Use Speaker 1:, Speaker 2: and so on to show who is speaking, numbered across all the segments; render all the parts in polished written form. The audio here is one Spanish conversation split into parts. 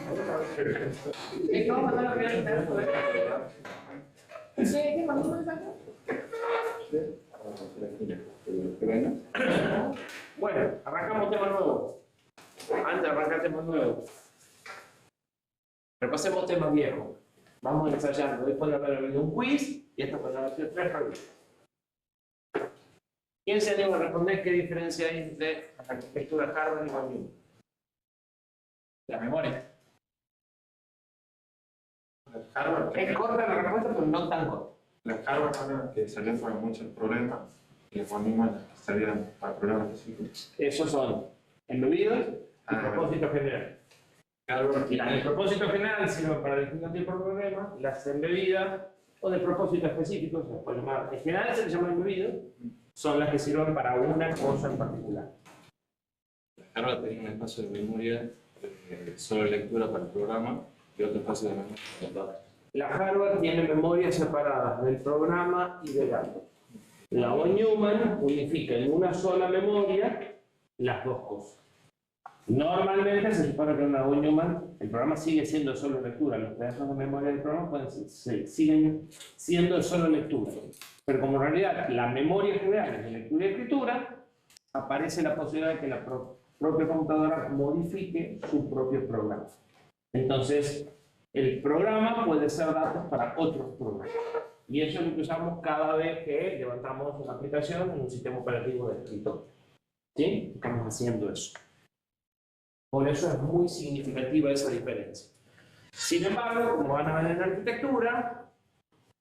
Speaker 1: Es que vamos a mandar la primera. ¿Sí? ¿Qué mandó un mensaje? Bueno, arrancamos tema nuevo. Antes de arrancar tema nuevo, repasemos temas viejos. Vamos ensayando. Hoy puede haber habido un quiz y esta puede haber sido 3 revistas. ¿Quién se anima a responder qué diferencia hay entre la arquitectura Harvard y von Neumann? La memoria. Harvard. Es corta la respuesta, pero no tan corta.
Speaker 2: Las Harvard eran que salían para muchos problemas y las von Neumann salían para problemas específicos.
Speaker 1: Esos son embebidos y propósito general. Las de propósito general sirven para distintos tipos de problemas, las embebidas o de propósito específico, en general se les llama embebidos, son las que sirven para una cosa en particular.
Speaker 2: Las Harvard tenían un espacio de memoria solo lectura para el programa y otro espacio de memoria para datos.
Speaker 1: La Harvard tiene memorias separadas del programa y del dato. La von Neumann unifica en una sola memoria las dos cosas. Normalmente se supone que en una von Neumann el programa sigue siendo solo lectura, los pedazos de memoria del programa siguen siendo de solo lectura. Pero como en realidad la memoria general es de lectura y escritura, aparece la posibilidad de que la propia computadora modifique su propio programa. Entonces, el programa puede ser datos para otros programas. Y eso es lo que usamos cada vez que levantamos una aplicación en un sistema operativo de escritorio. ¿Sí? Estamos haciendo eso. Por eso es muy significativa esa diferencia. Sin embargo, como van a ver en arquitectura,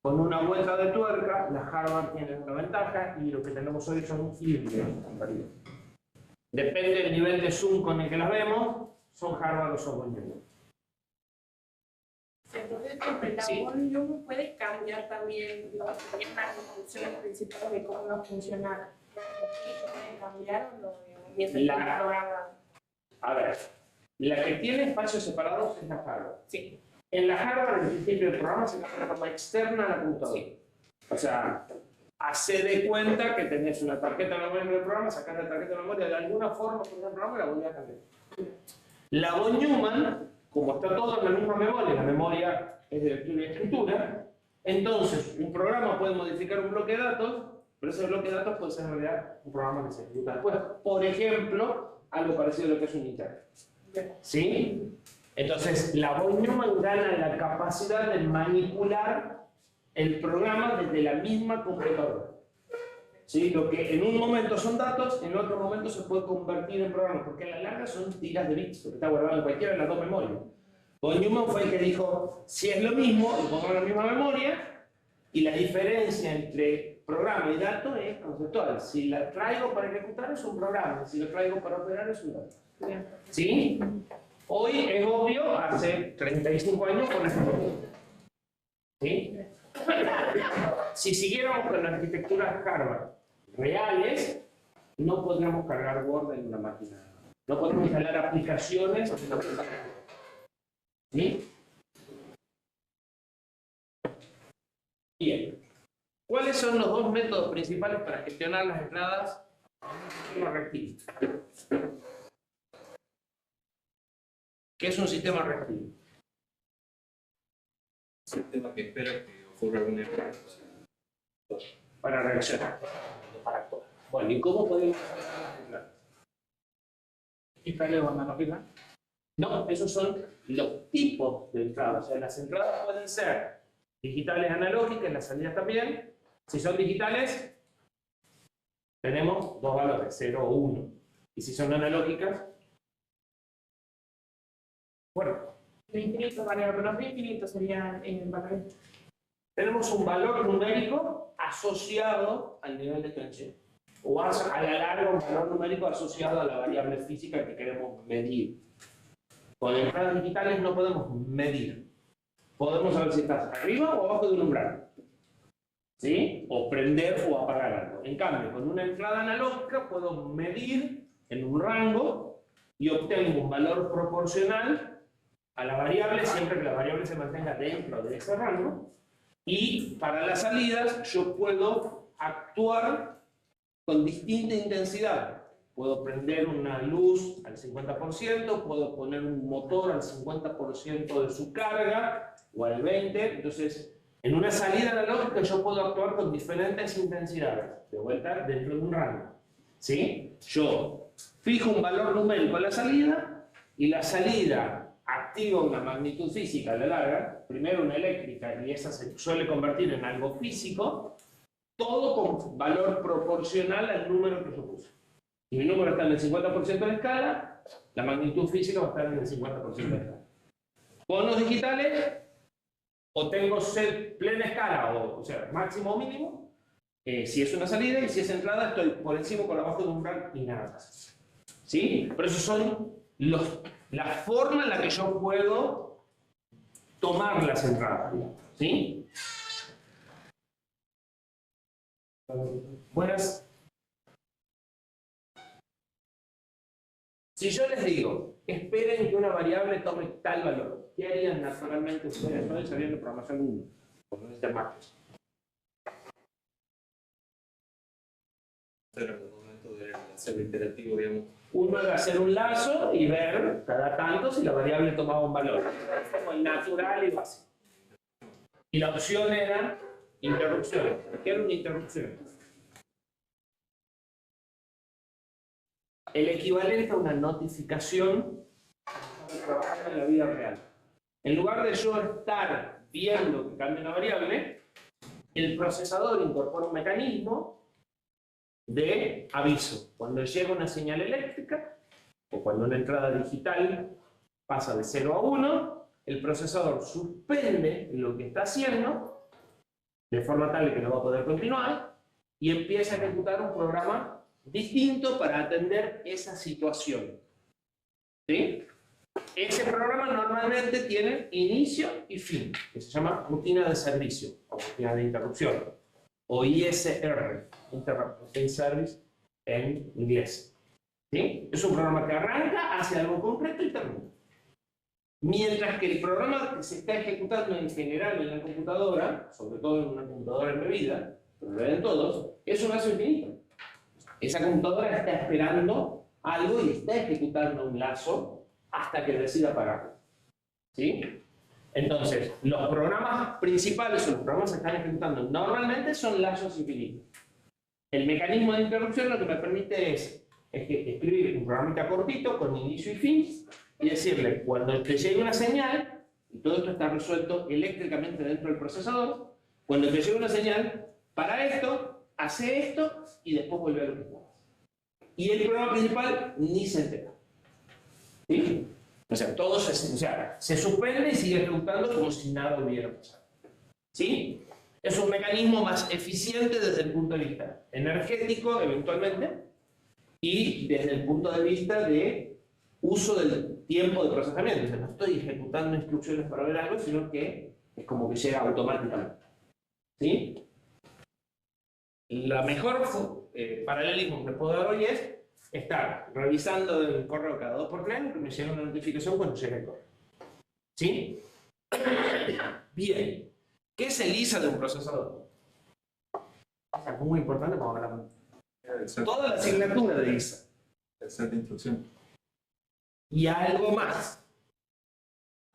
Speaker 1: con una vuelta de tuerca, las Harvard tienen una ventaja y lo que tenemos hoy son híbridos. Depende del nivel de zoom con el que las vemos, son Harvard o son von Neumann.
Speaker 3: Entonces, la von Neumann puede cambiar también las funciones principales de cómo va a funcionar. ¿Puede cambiar o no? Mientras el programa.
Speaker 1: A ver, la que tiene espacios separados es la Harvard.
Speaker 3: Sí.
Speaker 1: En la Harvard, el principio del programa se hace de forma externa a la computadora. Sí. O sea, hace de cuenta que tenés una tarjeta de memoria del programa, sacás la tarjeta de memoria de alguna forma con el programa y la volvés a cambiar. La von Neumann, como está todo en la misma memoria, la memoria es de lectura y escritura, entonces un programa puede modificar un bloque de datos, pero ese bloque de datos puede ser en realidad un programa que se ejecuta después. Por ejemplo, algo parecido a lo que es un Internet. ¿Sí? Entonces, la von Neumann gana la capacidad de manipular el programa desde la misma computadora. ¿Sí? Lo que en un momento son datos, en otro momento se puede convertir en programa, porque a la larga son tiras de bits, porque está guardado en cualquiera de las dos memorias. Von Neumann fue el que dijo, si es lo mismo, lo pongo en la misma memoria, y la diferencia entre programa y dato es conceptual. Si la traigo para ejecutar es un programa, si lo traigo para operar es un dato. ¿Sí? Hoy es obvio, hace 35 años con esta arquitectura. ¿Sí? Si siguiéramos con las arquitecturas Harvard reales, no podríamos cargar Word en una máquina. No podemos instalar aplicaciones en una máquina. ¿Sí? Bien. ¿Cuáles son los dos métodos principales para gestionar las entradas en un sistema reactivo? ¿Qué es un sistema reactivo?
Speaker 2: Es el tema que espera que ocurra algún error
Speaker 1: para reaccionar, para actuar. Bueno, ¿y cómo podemos hacer las entradas?
Speaker 4: ¿Digitales o analógicas?
Speaker 1: No, esos son los tipos de entradas. O sea, las entradas pueden ser digitales analógicas, las salidas también. Si son digitales, tenemos dos valores, 0 o 1. Y si son analógicas, bueno.
Speaker 3: El infinito, vale, pero los infinitos serían valores.
Speaker 1: Tenemos un valor numérico asociado al nivel de tensión. O a la larga un valor numérico asociado a la variable física que queremos medir. Con entradas digitales no podemos medir. Podemos saber si estás arriba o abajo de un umbral. ¿Sí? O prender o apagar algo. En cambio, con una entrada analógica puedo medir en un rango y obtengo un valor proporcional a la variable, siempre que la variable se mantenga dentro de ese rango. Y para las salidas yo puedo actuar con distinta intensidad puedo prender una luz al 50%, puedo poner un motor al 50% de su carga, o al 20%. Entonces, en una salida analógica yo puedo actuar con diferentes intensidades, de vuelta dentro de un rango. ¿Sí? Yo fijo un valor numérico en la salida, y la salida activa una magnitud física a la larga, primero una eléctrica, y esa se suele convertir en algo físico, todo con valor proporcional al número que yo puse. Si mi número está en el 50% de escala, la magnitud física va a estar en el 50% de escala. Bonos digitales, o tengo plena escala, o sea, máximo o mínimo, si es una salida, y si es entrada, estoy por encima o por abajo de un umbral y nada más. ¿Sí? Pero esos son la forma en la que yo puedo tomar las entradas, ¿sí? Buenas. Si yo les digo, esperen que una variable tome tal valor, ¿qué harían naturalmente ustedes? No sabían de programación por este martes.
Speaker 2: Pero en el momento del hacer iterativo, digamos.
Speaker 1: Uno debe hacer un lazo y ver cada tanto si la variable tomaba un valor. Es como el natural y básico. Y la opción era interrupciones. ¿Qué era una interrupción? El equivalente a una notificación para trabajar en la vida real. En lugar de yo estar viendo que cambia una variable, el procesador incorpora un mecanismo de aviso. Cuando llega una señal eléctrica, o cuando una entrada digital pasa de 0 a 1, el procesador suspende lo que está haciendo, de forma tal que no va a poder continuar, y empieza a ejecutar un programa distinto para atender esa situación. ¿Sí? Ese programa normalmente tiene inicio y fin, que se llama rutina de servicio, o rutina de interrupción, o ISR, Interruption Service en inglés. ¿Sí? Es un programa que arranca, hace algo concreto y termina. Mientras que el programa que se está ejecutando en general en la computadora, sobre todo en una computadora embebida, pero lo ven todos, es un lazo infinito. Esa computadora está esperando algo y está ejecutando un lazo hasta que decida pararlo. ¿Sí? Entonces, los programas principales o los programas que están ejecutando normalmente son lazos infinitos. El mecanismo de interrupción lo que me permite es escribir un programita cortito con inicio y fin y decirle, cuando te llegue una señal, y todo esto está resuelto eléctricamente dentro del procesador, cuando te llegue una señal, para esto, hace esto y después vuelve a lo que estabas. Y el programa principal ni se entera. ¿Sí? O sea, todo se suspende y sigue ejecutando como si nada hubiera pasado. ¿Sí? Es un mecanismo más eficiente desde el punto de vista energético, eventualmente, y desde el punto de vista de uso del tiempo de procesamiento. O sea, no estoy ejecutando instrucciones para ver algo, sino que es como que llega automáticamente. ¿Sí? La mejor paralelismo que puedo dar hoy es estar revisando el correo cada 2x3 que me llega una notificación cuando llega el correo. ¿Sí? Bien. ¿Qué es el ISA de un procesador? Es muy importante para hablar. Toda la asignatura de ISA.
Speaker 2: El set de instrucción.
Speaker 1: Y algo más.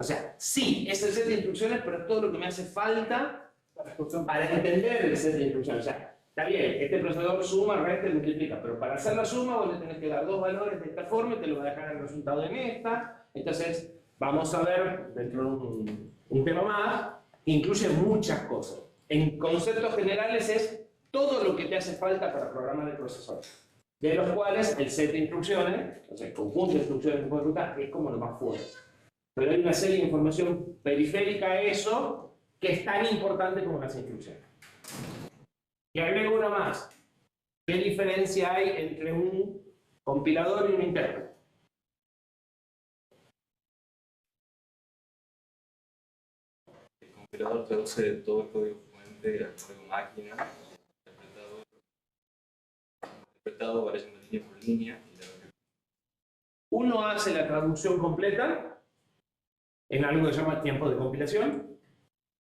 Speaker 1: O sea, sí, es el set de instrucciones, pero es todo lo que me hace falta para entender el set de instrucciones. O sea, está bien, este procesador suma, resta y multiplica, pero para hacer la suma vos le tenés que dar dos valores de esta forma y te lo va a dejar el resultado en esta. Entonces, vamos a ver dentro de un tema más, incluye muchas cosas. En conceptos generales es todo lo que te hace falta para programar el procesador, de los cuales el set de instrucciones, o sea, el conjunto de instrucciones que puedes ejecutar, es como lo más fuerte. Pero hay una serie de información periférica a eso que es tan importante como las instrucciones. Y agrego una más. ¿Qué diferencia hay entre un compilador y un intérprete?
Speaker 2: El compilador traduce todo el código fuente al código máquina, interpretado varias línea por línea.
Speaker 1: Uno hace la traducción completa en algo que se llama tiempo de compilación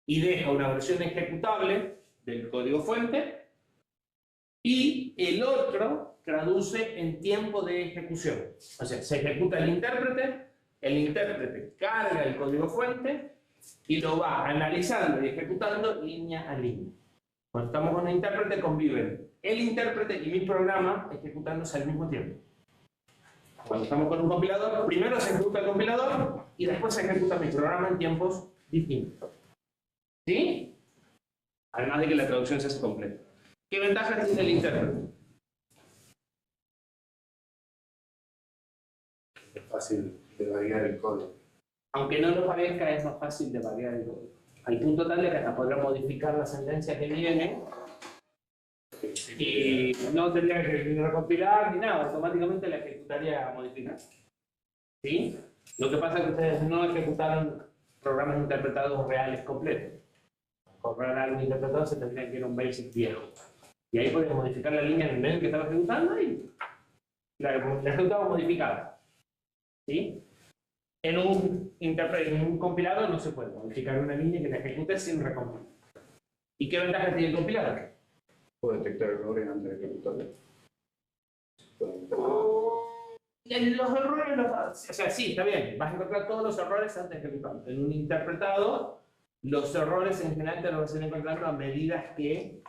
Speaker 1: y deja una versión ejecutable del código fuente, y el otro, traduce en tiempo de ejecución. O sea, se ejecuta el intérprete carga el código fuente y lo va analizando y ejecutando línea a línea. Cuando estamos con un intérprete conviven el intérprete y mi programa ejecutándose al mismo tiempo. Cuando estamos con un compilador, primero se ejecuta el compilador y después se ejecuta mi programa en tiempos distintos. ¿Sí? Además de que la traducción se hace completa. ¿Qué ventajas tiene el intérprete?
Speaker 4: Es fácil de variar el código.
Speaker 1: Aunque no lo parezca, es más fácil de variar el código. Al punto tal de que hasta podrá modificar la sentencia que viene y no tendría que ni recompilar ni nada, automáticamente la ejecutaría modificar. ¿Sí? Lo que pasa es que ustedes no ejecutaron programas interpretados reales completos. Para correr algo interpretado se tendría que ir a un basic viejo. Y ahí pueden modificar la línea en el medio que estaba ejecutando y la ejecutaba modificada. ¿Sí? En un compilador no se puede modificar una línea que la ejecute sin recompilar. ¿Y qué ventaja tiene el compilador?
Speaker 4: Puedo detectar errores antes de ejecutarlo.
Speaker 1: Los errores, o sea, sí, está bien, vas a encontrar todos los errores antes de ejecutarlo. En un interpretado, los errores en general te los vas a ir encontrando a medida que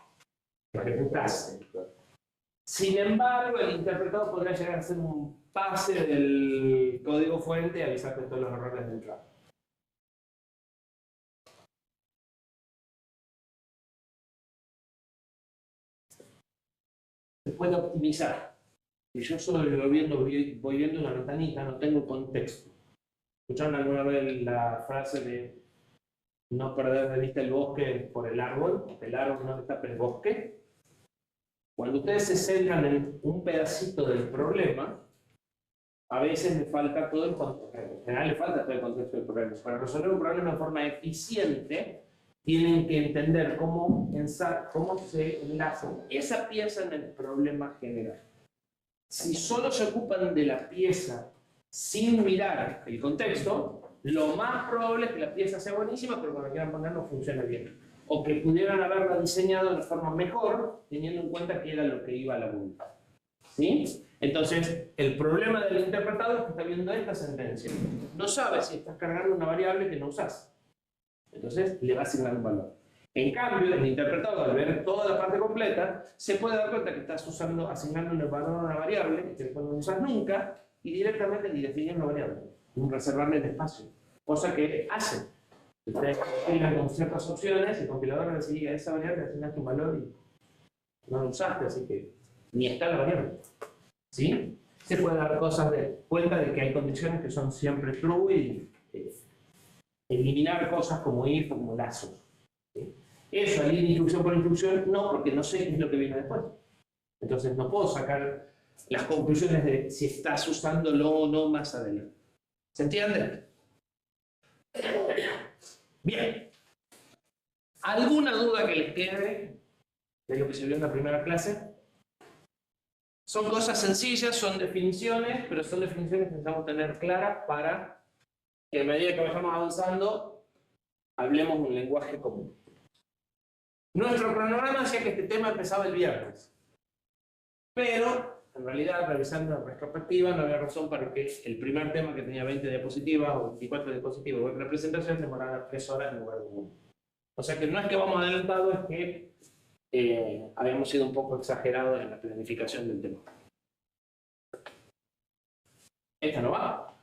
Speaker 1: ejecutas. Sin embargo, el interpretado podría llegar a ser un pase del código fuente y avisarte todos los errores de entrada. Se puede optimizar. Si yo solo voy viendo una ventanita, no tengo contexto. ¿Escucharon alguna vez la frase de no perder de vista el bosque por el árbol no te tape el bosque? Cuando ustedes se centran en un pedacito del problema, a veces le falta todo el contexto. En general le falta todo el contexto del problema. Para resolver un problema de forma eficiente, tienen que entender cómo se enlaza esa pieza en el problema general. Si solo se ocupan de la pieza sin mirar el contexto, lo más probable es que la pieza sea buenísima, pero cuando quieran poner no funcione bien. O que pudieran haberla diseñado de forma mejor, teniendo en cuenta que era lo que iba a la vuelta. ¿Sí? Entonces, el problema del interpretado es que está viendo esta sentencia. No sabe si estás cargando una variable que no usas. Entonces, le va a asignar un valor. En cambio, el interpretado, al ver toda la parte completa, se puede dar cuenta que estás asignando un valor a una variable que después no usas nunca y directamente ni defines una variable, reservarle el espacio. Cosa que hace. Ustedes escriben con ciertas opciones, el compilador va a decir a esa variable le asignaste un valor y no lo usaste, así que ni está la variable. ¿Sí? Se puede dar cuenta de que hay condiciones que son siempre true y eliminar cosas como if o como lazos. ¿Sí? Eso, al ir instrucción por instrucción, no, porque no sé qué es lo que viene después. Entonces no puedo sacar las conclusiones de si estás usándolo o no más adelante. ¿Se entiende? Bien. ¿Alguna duda que les quede de lo que se vio en la primera clase? Son cosas sencillas, son definiciones, pero son definiciones que necesitamos tener claras para que a medida que vayamos avanzando, hablemos un lenguaje común. Nuestro cronograma decía que este tema empezaba el viernes, pero en realidad, revisando la retrospectiva, no había razón para que el primer tema, que tenía 20 diapositivas o 24 diapositivas o la presentación, demorara 3 horas en lugar de 1. O sea que no es que vamos adelantados, es que habíamos sido un poco exagerados en la planificación del tema. Esta no va.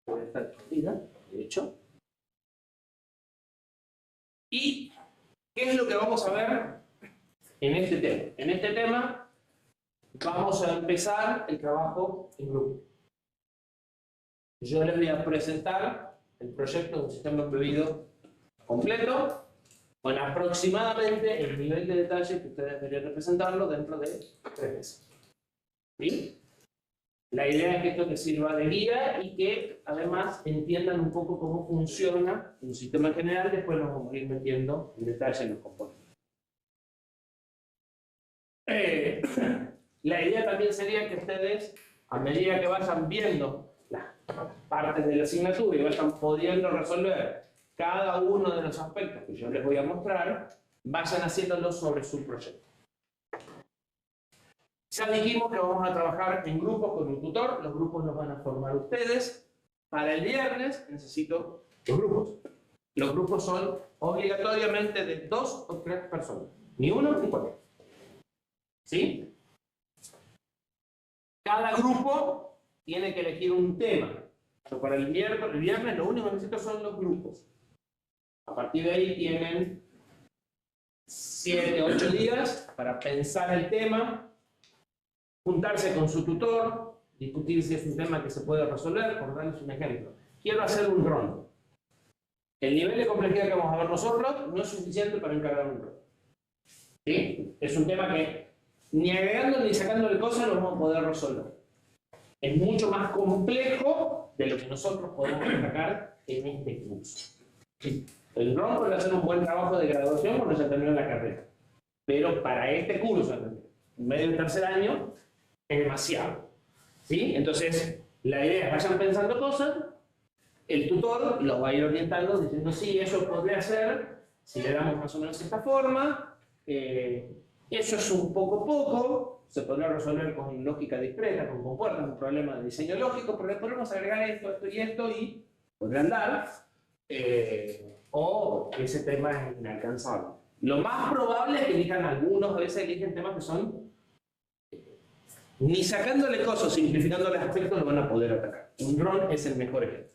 Speaker 1: Puede estar discutida, de hecho. ¿Y qué es lo que vamos a ver en este tema? En este tema vamos a empezar el trabajo en grupo. Yo les voy a presentar el proyecto de un sistema embebido completo, con aproximadamente el nivel de detalle que ustedes deberían representarlo dentro de 3 meses. ¿Sí? La idea es que esto les sirva de guía y que además entiendan un poco cómo funciona un sistema en general. Después nos vamos a ir metiendo en detalle en los componentes. La idea también sería que ustedes, a medida que vayan viendo las partes de la asignatura y vayan pudiendo resolver cada uno de los aspectos que yo les voy a mostrar, vayan haciéndolo sobre su proyecto. Ya dijimos que vamos a trabajar en grupos con un tutor, los grupos los van a formar ustedes. Para el viernes necesito los grupos. Los grupos son obligatoriamente de 2 o 3 personas, ni 1 ni 4. ¿Sí? Cada grupo tiene que elegir un tema. Yo para el viernes lo único que necesito son los grupos. A partir de ahí tienen 7, 8 días para pensar el tema, juntarse con su tutor, discutir si es un tema que se puede resolver, por darles un ejemplo. Quiero hacer un ron. El nivel de complejidad que vamos a ver nosotros no es suficiente para encargar un ron. ¿Sí? Es un tema que ni agregando ni sacándole cosas lo vamos a poder resolver. Es mucho más complejo de lo que nosotros podemos sacar en este curso. ¿Sí? El ron puede hacer un buen trabajo de graduación cuando se termina la carrera. Pero para este curso, en medio del tercer año, es demasiado. ¿Sí? Entonces, la idea es vayan pensando cosas, el tutor los va a ir orientando diciendo, sí, eso podría ser, si le damos más o menos esta forma, eso es un poco, se podrá resolver con lógica discreta, con compuertas, un problema de diseño lógico, pero le podemos agregar esto y podrán dar, o ese tema es inalcanzable. Lo más probable es que elijan algunos, a veces eligen temas que son ni sacándole cosas, simplificándole aspectos, lo van a poder atacar. Un ron es el mejor ejemplo.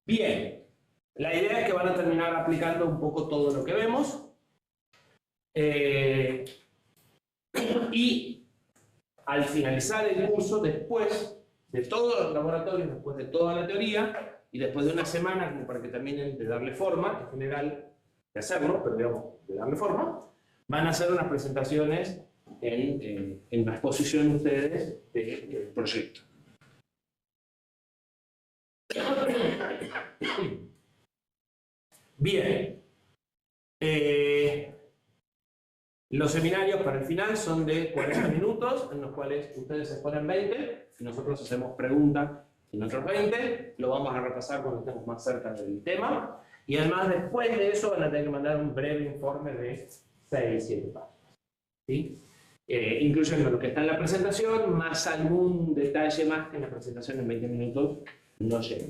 Speaker 1: Bien, la idea es que van a terminar aplicando un poco todo lo que vemos. Y al finalizar el curso, después de todos los laboratorios, después de toda la teoría, y después de una semana, como para que terminen de darle forma, en general, de hacerlo, pero digamos, de darle forma, van a hacer unas presentaciones en la exposición ustedes del proyecto. Bien. Los seminarios para el final son de 40 minutos, en los cuales ustedes exponen 20, y nosotros hacemos preguntas en otros 20, lo vamos a repasar cuando estemos más cerca del tema, y además después de eso van a tener que mandar un breve informe de 6, 7 páginas. ¿Sí? Incluyendo lo que está en la presentación, más algún detalle más que en la presentación en 20 minutos no llega.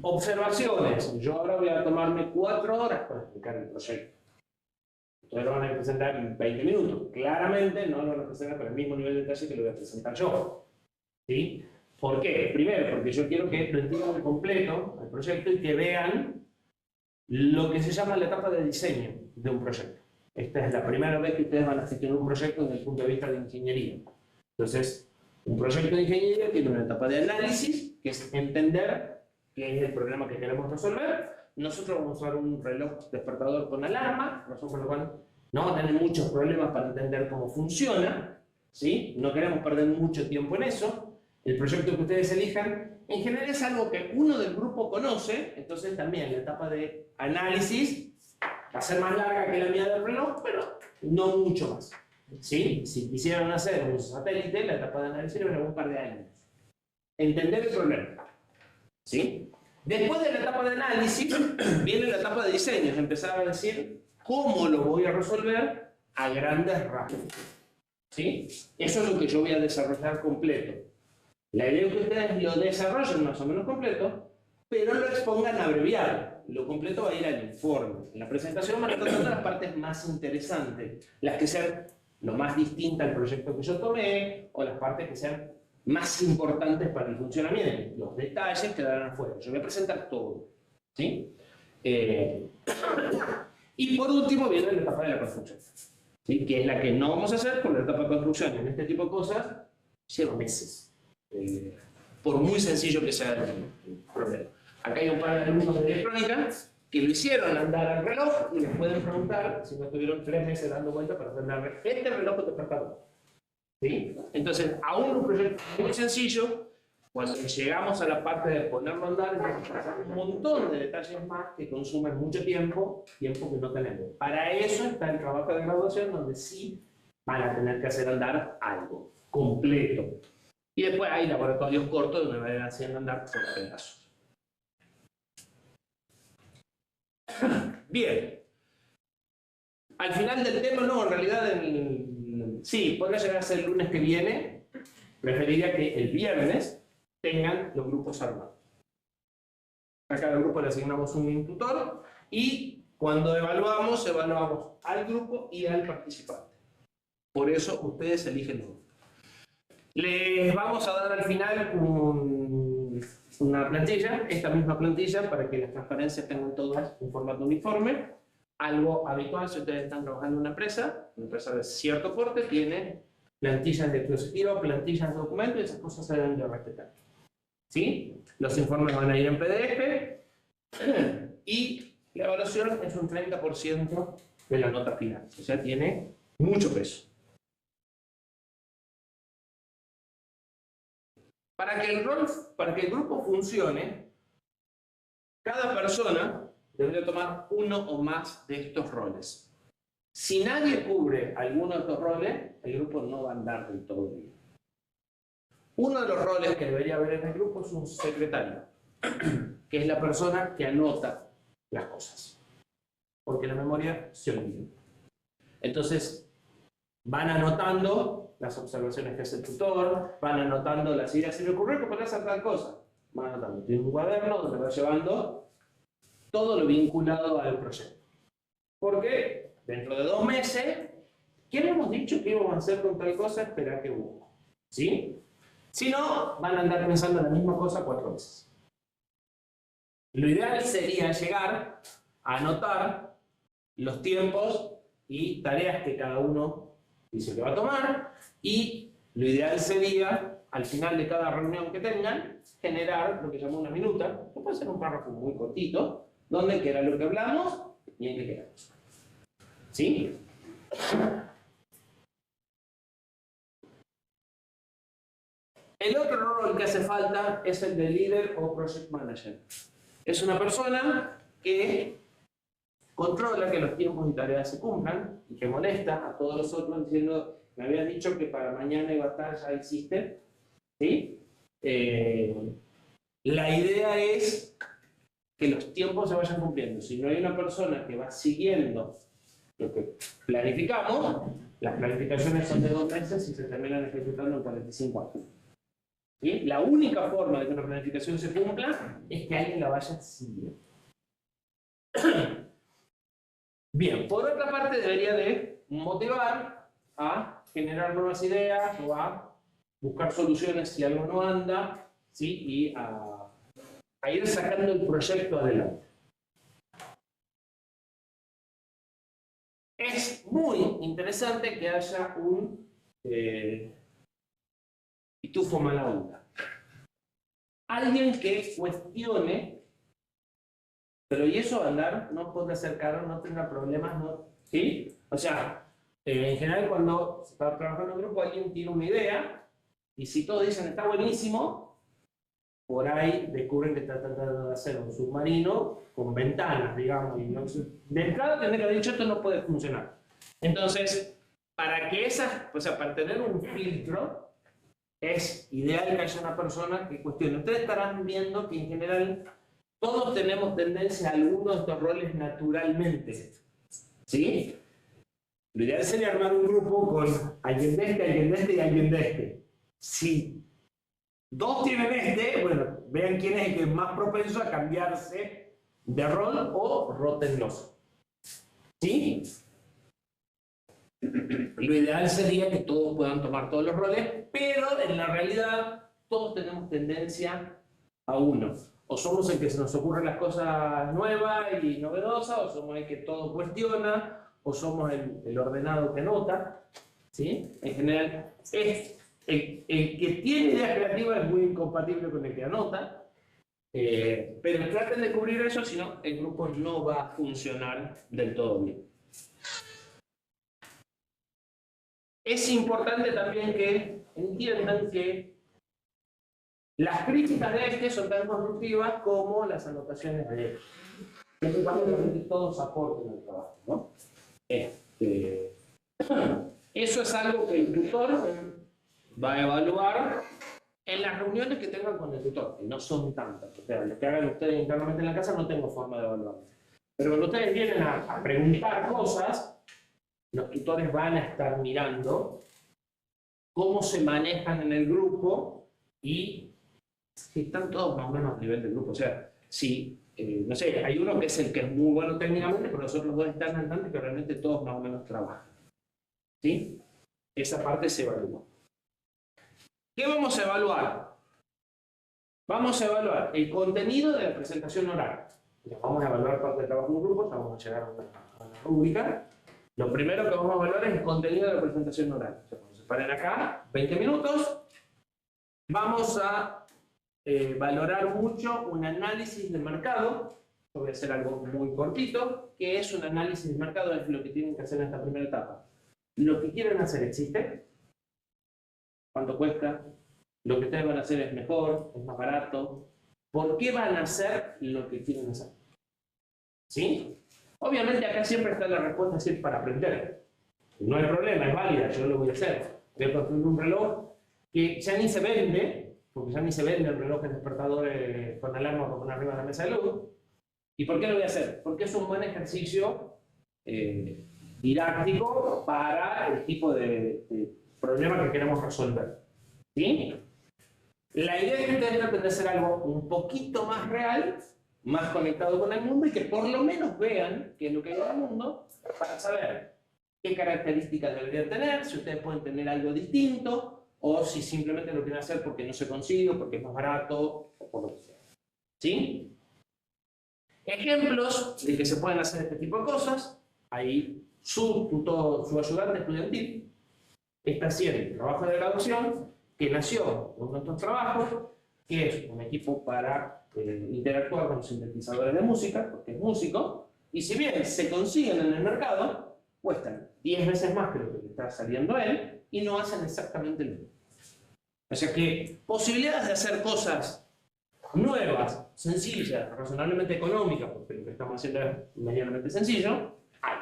Speaker 1: Observaciones. Yo ahora voy a tomarme 4 horas para explicar el proyecto. Ustedes lo van a presentar en 20 minutos. Claramente no lo van a presentar con el mismo nivel de detalle que lo voy a presentar yo. ¿Sí? ¿Por qué? Primero, porque yo quiero que lo entiendan completo el proyecto y que vean lo que se llama la etapa de diseño de un proyecto. Esta es la primera vez que ustedes van a gestionar un proyecto desde el punto de vista de ingeniería. Entonces, un proyecto de ingeniería tiene una etapa de análisis, que es entender qué es el problema que queremos resolver. Nosotros vamos a usar un reloj despertador con alarma, razón por la cual no vamos a tener muchos problemas para entender cómo funciona, ¿sí? No queremos perder mucho tiempo en eso. El proyecto que ustedes elijan, en general es algo que uno del grupo conoce, entonces también la etapa de análisis va a ser más larga que la mía del reloj, pero no mucho más. ¿Sí? Si quisieran hacer un satélite, la etapa de análisis le un par de años. Entender el problema. ¿Sí? Después de la etapa de análisis, viene la etapa de diseño, es empezar a decir cómo lo voy a resolver a grandes rasgos. ¿Sí? Eso es lo que yo voy a desarrollar completo. La idea es que ustedes lo desarrollen más o menos completo, pero lo expongan abreviado. Lo completo va a ir al informe. En la presentación van a tratar las partes más interesantes, las que sean lo más distintas al proyecto que yo tomé, o las partes que sean más importantes para el funcionamiento. Los detalles quedarán afuera. Yo voy a presentar todo. ¿Sí? Y por último viene la etapa de la construcción. ¿Sí? Que es la que no vamos a hacer, porque la etapa de construcción en este tipo de cosas lleva meses. Por muy sencillo que sea el problema. Acá hay un par de alumnos de electrónica que lo hicieron andar al reloj y les pueden preguntar si no estuvieron 3 meses dando vuelta para hacer este reloj despertador. ¿Sí? Entonces, aún un proyecto muy sencillo, cuando llegamos a la parte de ponerlo a andar, hay un montón de detalles más que consumen mucho tiempo, tiempo que no tenemos. Para eso está el trabajo de graduación, donde sí van a tener que hacer andar algo completo. Y después hay laboratorios cortos donde van haciendo andar por pedazos. Bien. al final del tema, no, en realidad, sí, podría llegar a ser el lunes que viene. Preferiría que el viernes tengan los grupos armados. A cada grupo le asignamos un tutor y cuando evaluamos al grupo y al participante. Por eso ustedes eligen uno. Les vamos a dar al final una plantilla, esta misma plantilla, para que las transparencias tengan todas un formato uniforme. Algo habitual si ustedes están trabajando en una empresa de cierto porte, tiene plantillas de diapositiva, plantillas de documento, y esas cosas se deben de respetar. ¿Sí? Los informes van a ir en PDF y la evaluación es un 30% de la nota final. O sea, tiene mucho peso. Para que el grupo funcione, cada persona debería tomar uno o más de estos roles. Si nadie cubre alguno de estos roles, el grupo no va a andar del todo bien. Uno de los roles que debería haber en el grupo es un secretario, que es la persona que anota las cosas, porque la memoria se olvida. Entonces, van anotando las observaciones que hace el tutor, van anotando las ideas. Si me ocurrió que podría hacer tal cosa, van anotando. Tiene un cuaderno donde va llevando todo lo vinculado al proyecto. Porque dentro de 2 meses, ¿qué le hemos dicho que íbamos a hacer con tal cosa? Esperar que busco. ¿Sí? Si no, van a andar pensando en la misma cosa 4 veces. Lo ideal sería llegar a anotar los tiempos y tareas que cada uno dice que va a tomar, y lo ideal sería, al final de cada reunión que tengan, generar lo que llamamos una minuta, que puede ser un párrafo muy cortito, donde queda lo que hablamos y en qué quedamos. ¿Sí? El otro rol que hace falta es el de líder o project manager. Es una persona que controla que los tiempos y tareas se cumplan y que molesta a todos los otros diciendo: me habías dicho que para mañana iba a estar, ya existe. ¿Sí? La idea es que los tiempos se vayan cumpliendo. Si no hay una persona que va siguiendo lo que planificamos, las planificaciones son de 2 meses y se terminan ejecutando en 45 años. ¿Sí? La única forma de que una planificación se cumpla es que alguien la vaya siguiendo. Bien, por otra parte debería de motivar a generar nuevas ideas o a buscar soluciones si algo no anda, ¿sí? Y a ir sacando el proyecto adelante. Es muy interesante que haya un pitufo mala onda. Alguien que cuestione, pero ¿y eso andar? No podrá ser caro, no tendrá problemas, ¿no? ¿Sí? O sea, en general cuando se está trabajando en un grupo, alguien tiene una idea, y si todos dicen está buenísimo, por ahí descubren que está tratando de hacer un submarino con ventanas, digamos, y no, de entrada tendría que haber dicho esto no puede funcionar. Entonces, para tener un filtro, es ideal que haya una persona que cuestione. Ustedes estarán viendo que en general todos tenemos tendencia a algunos de estos roles naturalmente. ¿Sí? Lo ideal sería armar un grupo con alguien de este, alguien de este y alguien de este. Si 2 tienen este, bueno, vean quién es el que es más propenso a cambiarse de rol o rótenlos. ¿Sí? Lo ideal sería que todos puedan tomar todos los roles, pero en la realidad todos tenemos tendencia a uno. O somos el que se nos ocurren las cosas nuevas y novedosas, o somos el que todo cuestiona, o somos el ordenado que nota. ¿Sí? En general, el que tiene ideas creativas es muy incompatible con el que anota. Pero traten de cubrir eso, si no, el grupo no va a funcionar del todo bien. Es importante también que entiendan que las críticas de este son tan constructivas como las anotaciones de este. Es importante que todos aporten al trabajo, ¿no? Eso es algo que el tutor va a evaluar en las reuniones que tengan con el tutor, que no son tantas. O sea, lo que hagan ustedes internamente en la casa no tengo forma de evaluarlo. Pero cuando ustedes vienen a preguntar cosas, los tutores van a estar mirando cómo se manejan en el grupo y si están todos más o menos a nivel del grupo. O sea, si, no sé, hay uno que es el que es muy bueno técnicamente, pero los otros dos están andando y que realmente todos más o menos trabajan. ¿Sí? Esa parte se evalúa. ¿Qué vamos a evaluar? Vamos a evaluar el contenido de la presentación oral. Vamos a evaluar parte del trabajo en grupo, vamos a llegar a una rúbrica. Lo primero que vamos a evaluar es el contenido de la presentación oral. O sea, cuando se paren acá, 20 minutos, vamos a valorar mucho un análisis de mercado. Yo voy a hacer algo muy cortito, que es un análisis de mercado, es lo que tienen que hacer en esta primera etapa. Lo que quieren hacer existe, cuánto cuesta, lo que ustedes van a hacer es mejor, es más barato, ¿por qué van a hacer lo que quieren hacer? ¿Sí? Obviamente acá siempre está la respuesta siempre para aprender. No hay problema, es válida, yo lo voy a hacer. Voy a construir un reloj que ya ni se vende, porque ya ni se vende el reloj en despertador con alarma para poner arriba de la mesa de luz. ¿Y por qué lo voy a hacer? Porque es un buen ejercicio didáctico para el tipo de problema que queremos resolver. ¿Sí? La idea es que ustedes traten de hacer algo un poquito más real, más conectado con el mundo y que por lo menos vean qué es lo que hay en el mundo para saber qué características deberían tener, si ustedes pueden tener algo distinto o si simplemente lo quieren hacer porque no se consigue, porque es más barato o por lo que sea. ¿Sí? Ejemplos de que se pueden hacer este tipo de cosas. Ahí su ayudante estudiantil está haciendo trabajo de graduación que nació con nuestros trabajos, que es un equipo para interactuar con los sintetizadores de música, porque es músico, y si bien se consiguen en el mercado, cuestan 10 veces más que lo que le está saliendo a él, y no hacen exactamente lo mismo. O sea que posibilidades de hacer cosas nuevas, sencillas, razonablemente económicas, porque lo que estamos haciendo es medianamente sencillo, hay.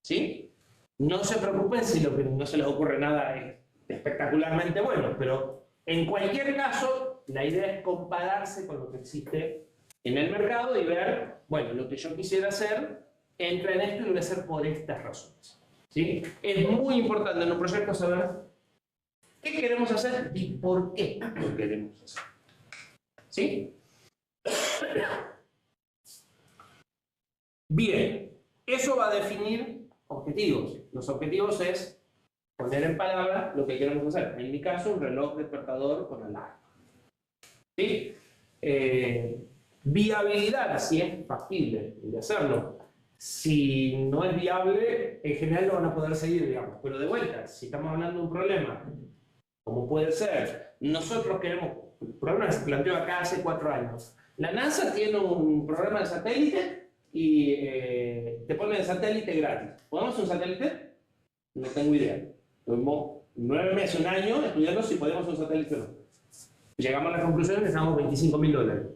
Speaker 1: ¿Sí? No se preocupen si lo que no se les ocurre nada es espectacularmente bueno, pero en cualquier caso, la idea es compararse con lo que existe en el mercado y ver, bueno, lo que yo quisiera hacer entra en esto y lo voy a hacer por estas razones. ¿Sí? Es muy importante en un proyecto saber qué queremos hacer y por qué lo queremos hacer. ¿Sí? Bien, eso va a definir objetivos. Los objetivos es poner en palabras lo que queremos hacer. En mi caso, un reloj despertador con alarma. ¿Sí? Viabilidad, si es factible de hacerlo. Si no es viable, en general no van a poder seguir, digamos. Pero de vuelta, si estamos hablando de un problema, como puede ser, nosotros queremos, el problema se planteó acá hace 4 años. La NASA tiene un programa de satélite y te pone el satélite gratis. ¿Podemos un satélite? No tengo idea. Tuvimos 9 meses, un año estudiando si podemos un satélite o no. Llegamos a la conclusión que necesitamos $25.000.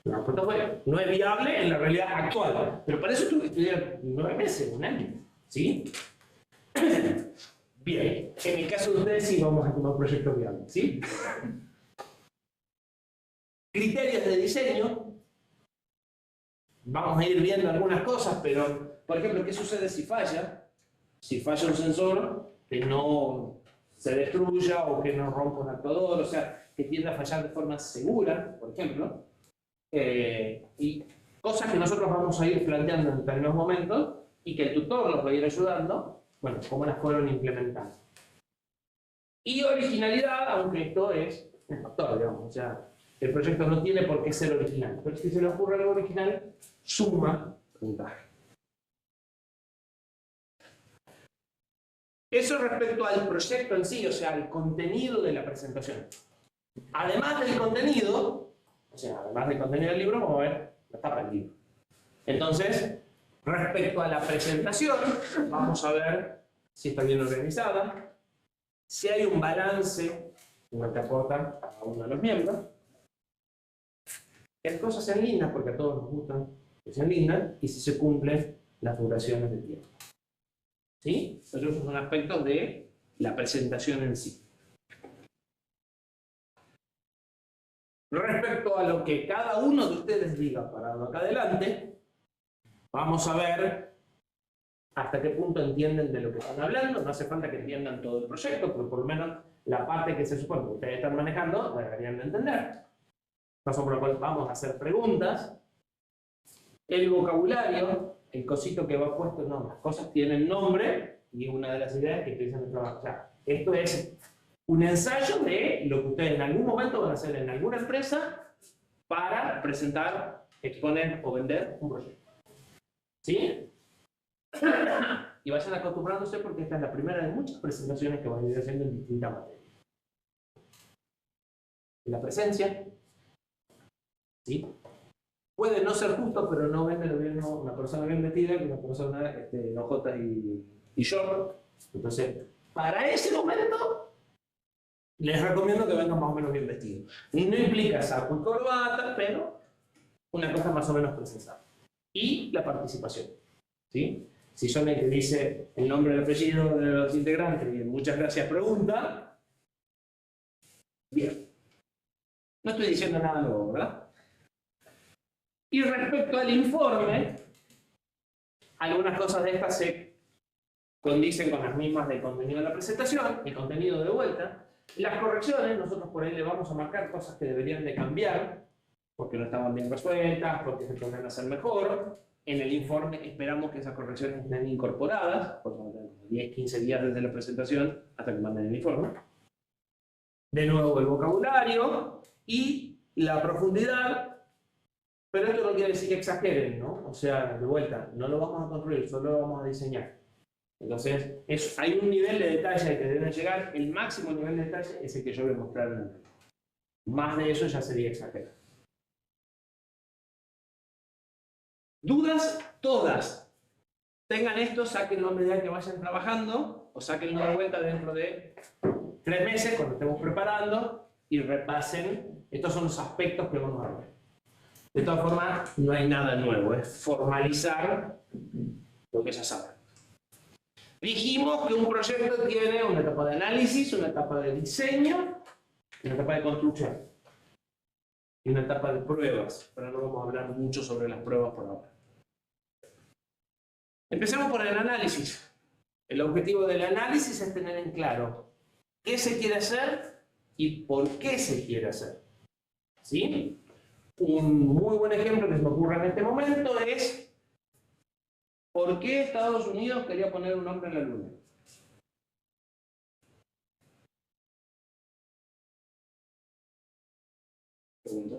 Speaker 1: La respuesta fue, no es viable en la realidad actual. Pero para eso tuve que estudiar 9 meses, un año. ¿Sí? Bien. En el caso de ustedes sí vamos a tomar proyectos viables. ¿Sí? Criterios de diseño. Vamos a ir viendo algunas cosas, pero, por ejemplo, ¿qué sucede si falla? Si falla un sensor, que no se destruya o que no rompa un actuador, o sea, que tienda a fallar de forma segura, por ejemplo. Y cosas que nosotros vamos a ir planteando en determinados momentos y que el tutor los va a ir ayudando, bueno, cómo las fueron implementando. Y originalidad, aunque esto es un factor, digamos, o sea, el proyecto no tiene por qué ser original, pero si se le ocurre algo original, suma puntaje. Eso respecto al proyecto en sí, o sea, al contenido de la presentación. Además del contenido, o sea, además del contenido del libro, vamos a ver la tapa del libro. Entonces, respecto a la presentación, vamos a ver si está bien organizada, si hay un balance en lo que aportan a uno de los miembros, que las cosas sean lindas, porque a todos nos gustan que sean lindas, y si se cumplen las duraciones de tiempo. ¿Sí? Esos son aspectos de la presentación en sí. Respecto a lo que cada uno de ustedes diga parado acá adelante, vamos a ver hasta qué punto entienden de lo que están hablando. No hace falta que entiendan todo el proyecto, pero por lo menos la parte que se supone que ustedes están manejando la deberían de entender. Razón por la cual vamos a hacer preguntas. El vocabulario, el cosito que va puesto, no, las cosas tienen nombre y una de las ideas que utilizan el trabajo. O sea, esto es un ensayo de lo que ustedes en algún momento van a hacer en alguna empresa para presentar, exponer o vender un proyecto. ¿Sí? Y vayan acostumbrándose porque esta es la primera de muchas presentaciones que van a ir haciendo en distintas materias. La presencia, ¿sí? Puede no ser justo, pero no vende lo mismo una persona bien vestida que una persona en ojotas y short. Entonces, para ese momento, les recomiendo que vengan más o menos bien vestidos. Y no implica saco y corbata, pero una cosa más o menos presencial. Y la participación, ¿sí? Si son el que dice el nombre y el apellido de los integrantes y muchas gracias pregunta, bien. No estoy diciendo nada nuevo, ¿verdad? Y respecto al informe, algunas cosas de estas se condicen con las mismas del contenido de la presentación, el contenido de vuelta. Las correcciones, nosotros por ahí le vamos a marcar cosas que deberían de cambiar, porque no estaban bien resueltas, porque se podrían hacer mejor. En el informe esperamos que esas correcciones estén incorporadas, por lo menos 10-15 días desde la presentación hasta que manden el informe. De nuevo el vocabulario y la profundidad, pero esto no quiere decir que exageren, ¿no? O sea, de vuelta, no lo vamos a construir, solo lo vamos a diseñar. Entonces, hay un nivel de detalle al que deben llegar, el máximo nivel de detalle es el que yo voy a mostrar en el video. Más de eso ya sería exagerar. ¿Dudas? Todas. Tengan esto, sáquenlo a medida que vayan trabajando, o sáquenlo de vuelta dentro de 3 meses, cuando estemos preparando, y repasen. Estos son los aspectos que vamos a ver. De todas formas, no hay nada nuevo, es formalizar lo que ya saben. Dijimos que un proyecto tiene una etapa de análisis, una etapa de diseño, una etapa de construcción y una etapa de pruebas, pero no vamos a hablar mucho sobre las pruebas por ahora. Empecemos por el análisis. El objetivo del análisis es tener en claro qué se quiere hacer y por qué se quiere hacer. ¿Sí? Un muy buen ejemplo que se me ocurre en este momento es ¿por qué Estados Unidos quería poner un hombre en la luna?
Speaker 4: Pregunta.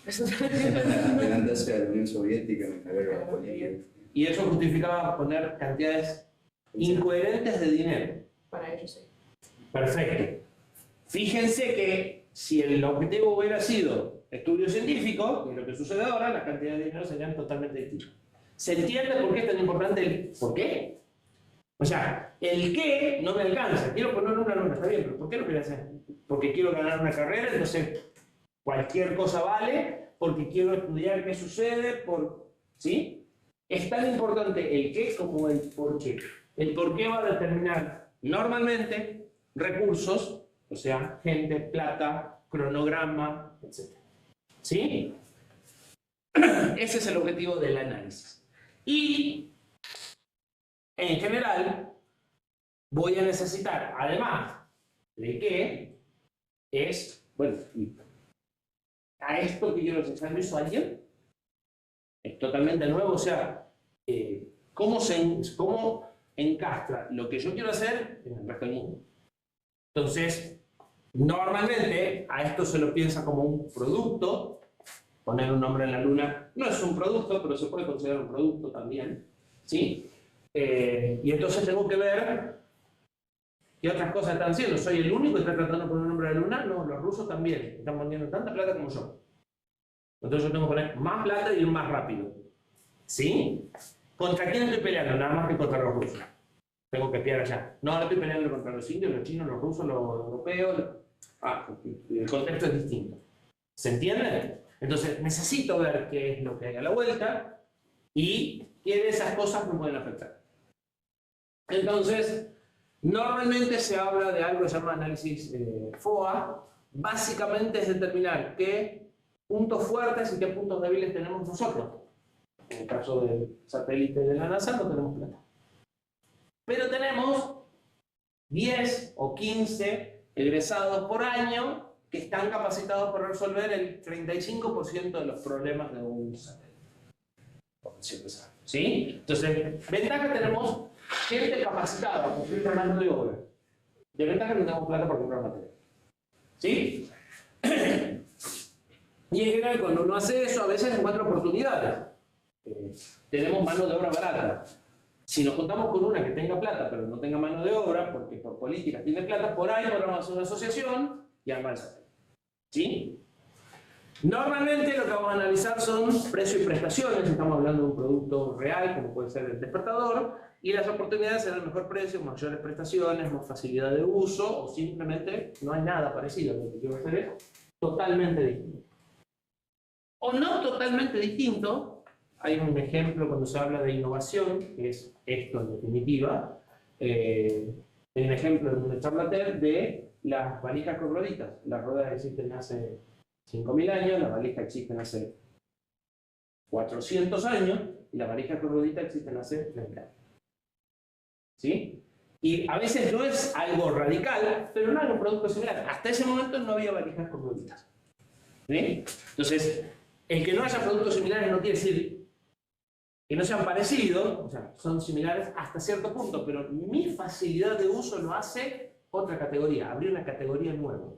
Speaker 4: Adelantarse a la Unión Soviética en la guerra de Bolivia.
Speaker 1: Y eso justificaba poner cantidades incoherentes de dinero.
Speaker 3: Para ellos sí.
Speaker 1: Perfecto. Fíjense que si el objetivo hubiera sido estudio científico, que es lo que sucede ahora, las cantidades de dinero serían totalmente distintas. ¿Se entiende por qué es tan importante el por qué? O sea, el qué no me alcanza. Quiero poner una luna, está bien, pero ¿por qué lo quiero hacer? Porque quiero ganar una carrera, entonces cualquier cosa vale, porque quiero estudiar qué sucede, ¿sí? Es tan importante el qué como el por qué. El por qué va a determinar normalmente recursos, o sea, gente, plata, cronograma, etc. ¿Sí? Ese es el objetivo del análisis. Y, en general, voy a necesitar, además de qué, bueno, a esto que quiero explicar, ¿lo hizo alguien? Es totalmente nuevo, o sea, ¿cómo encastra lo que yo quiero hacer en el resto del mundo? Entonces, normalmente a esto se lo piensa como un producto. Poner un nombre en la luna no es un producto, pero se puede considerar un producto también, ¿sí? Y entonces tengo que ver qué otras cosas están haciendo. ¿Soy el único que está tratando de poner un nombre en la luna? No, los rusos también están poniendo tanta plata como yo. Entonces yo tengo que poner más plata y ir más rápido, ¿sí? ¿Contra quién estoy peleando? Nada más que contra los rusos. Tengo que pelear allá. No, ahora estoy peleando contra los indios, los chinos, los rusos, los europeos. El contexto es distinto. ¿Se entiende? Entonces necesito ver qué es lo que hay a la vuelta y qué de esas cosas me pueden afectar. Entonces, normalmente se habla de algo que se llama análisis FOA. Básicamente es determinar qué puntos fuertes y qué puntos débiles tenemos nosotros. En el caso del satélite de la NASA no tenemos plata. pero tenemos 10 o 15 egresados por año que están capacitados para resolver el 35% de los problemas de un satélite. ¿Sí? Entonces, ventaja tenemos gente capacitada para cumplir la mano de obra. De ventaja no tenemos plata para comprar material. ¿Sí? Y en general, cuando uno hace eso, a veces encuentra oportunidades. Tenemos mano de obra barata. Si nos juntamos con una que tenga plata, pero no tenga mano de obra, porque por política tiene plata, por ahí podemos hacer una asociación y armar el satélite. ¿Sí? Normalmente lo que vamos a analizar son precio y prestaciones, estamos hablando de un producto real, como puede ser el despertador, y las oportunidades serán mejor precio, mayores prestaciones, más facilidad de uso, o simplemente no hay nada parecido. Lo que quiero hacer es totalmente distinto. O no totalmente distinto, hay un ejemplo cuando se habla de innovación, que es esto en definitiva, hay un ejemplo en un charlatán de las valijas con rueditas. Las ruedas existen hace 5.000 años, las valijas existen hace 400 años, y las valijas con rueditas existen hace 30 años. ¿Sí? Y a veces no es algo radical, pero no hay un producto similar. Hasta ese momento no había valijas con rueditas. ¿Sí? Entonces, el que no haya productos similares no quiere decir que no sean parecidos, o sea, son similares hasta cierto punto, pero mi facilidad de uso lo hace otra categoría, abrir una categoría nueva.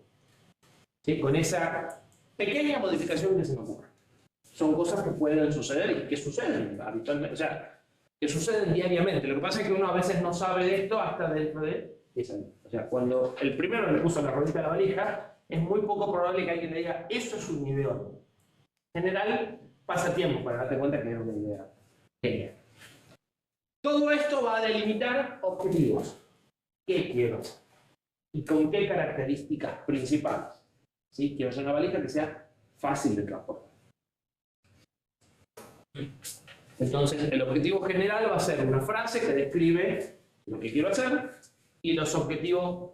Speaker 1: ¿Sí? Con esa pequeña modificación que se me ocurre. Son cosas que pueden suceder y que suceden habitualmente, o sea, que suceden diariamente. Lo que pasa es que uno a veces no sabe de esto hasta dentro de esa vida. O sea, cuando el primero le puso la ruedita a la valija, es muy poco probable que alguien le diga, eso es un ideón. En general, pasa tiempo para darte cuenta que es una idea genial. Todo esto va a delimitar objetivos. ¿Qué quiero hacer? ¿Y con qué características principales? ¿Sí? Quiero hacer una valija que sea fácil de transportar. Entonces, el objetivo general va a ser una frase que describe lo que quiero hacer, y los objetivos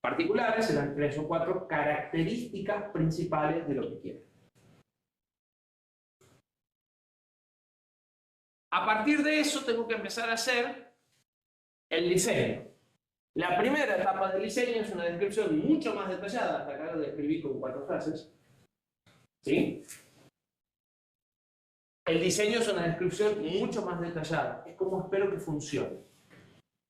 Speaker 1: particulares serán 3 o 4 características principales de lo que quiero. A partir de eso tengo que empezar a hacer el diseño. La primera etapa del diseño es una descripción mucho más detallada, hasta acá lo describí con 4 frases. ¿Sí? El diseño es una descripción mucho más detallada, es como espero que funcione.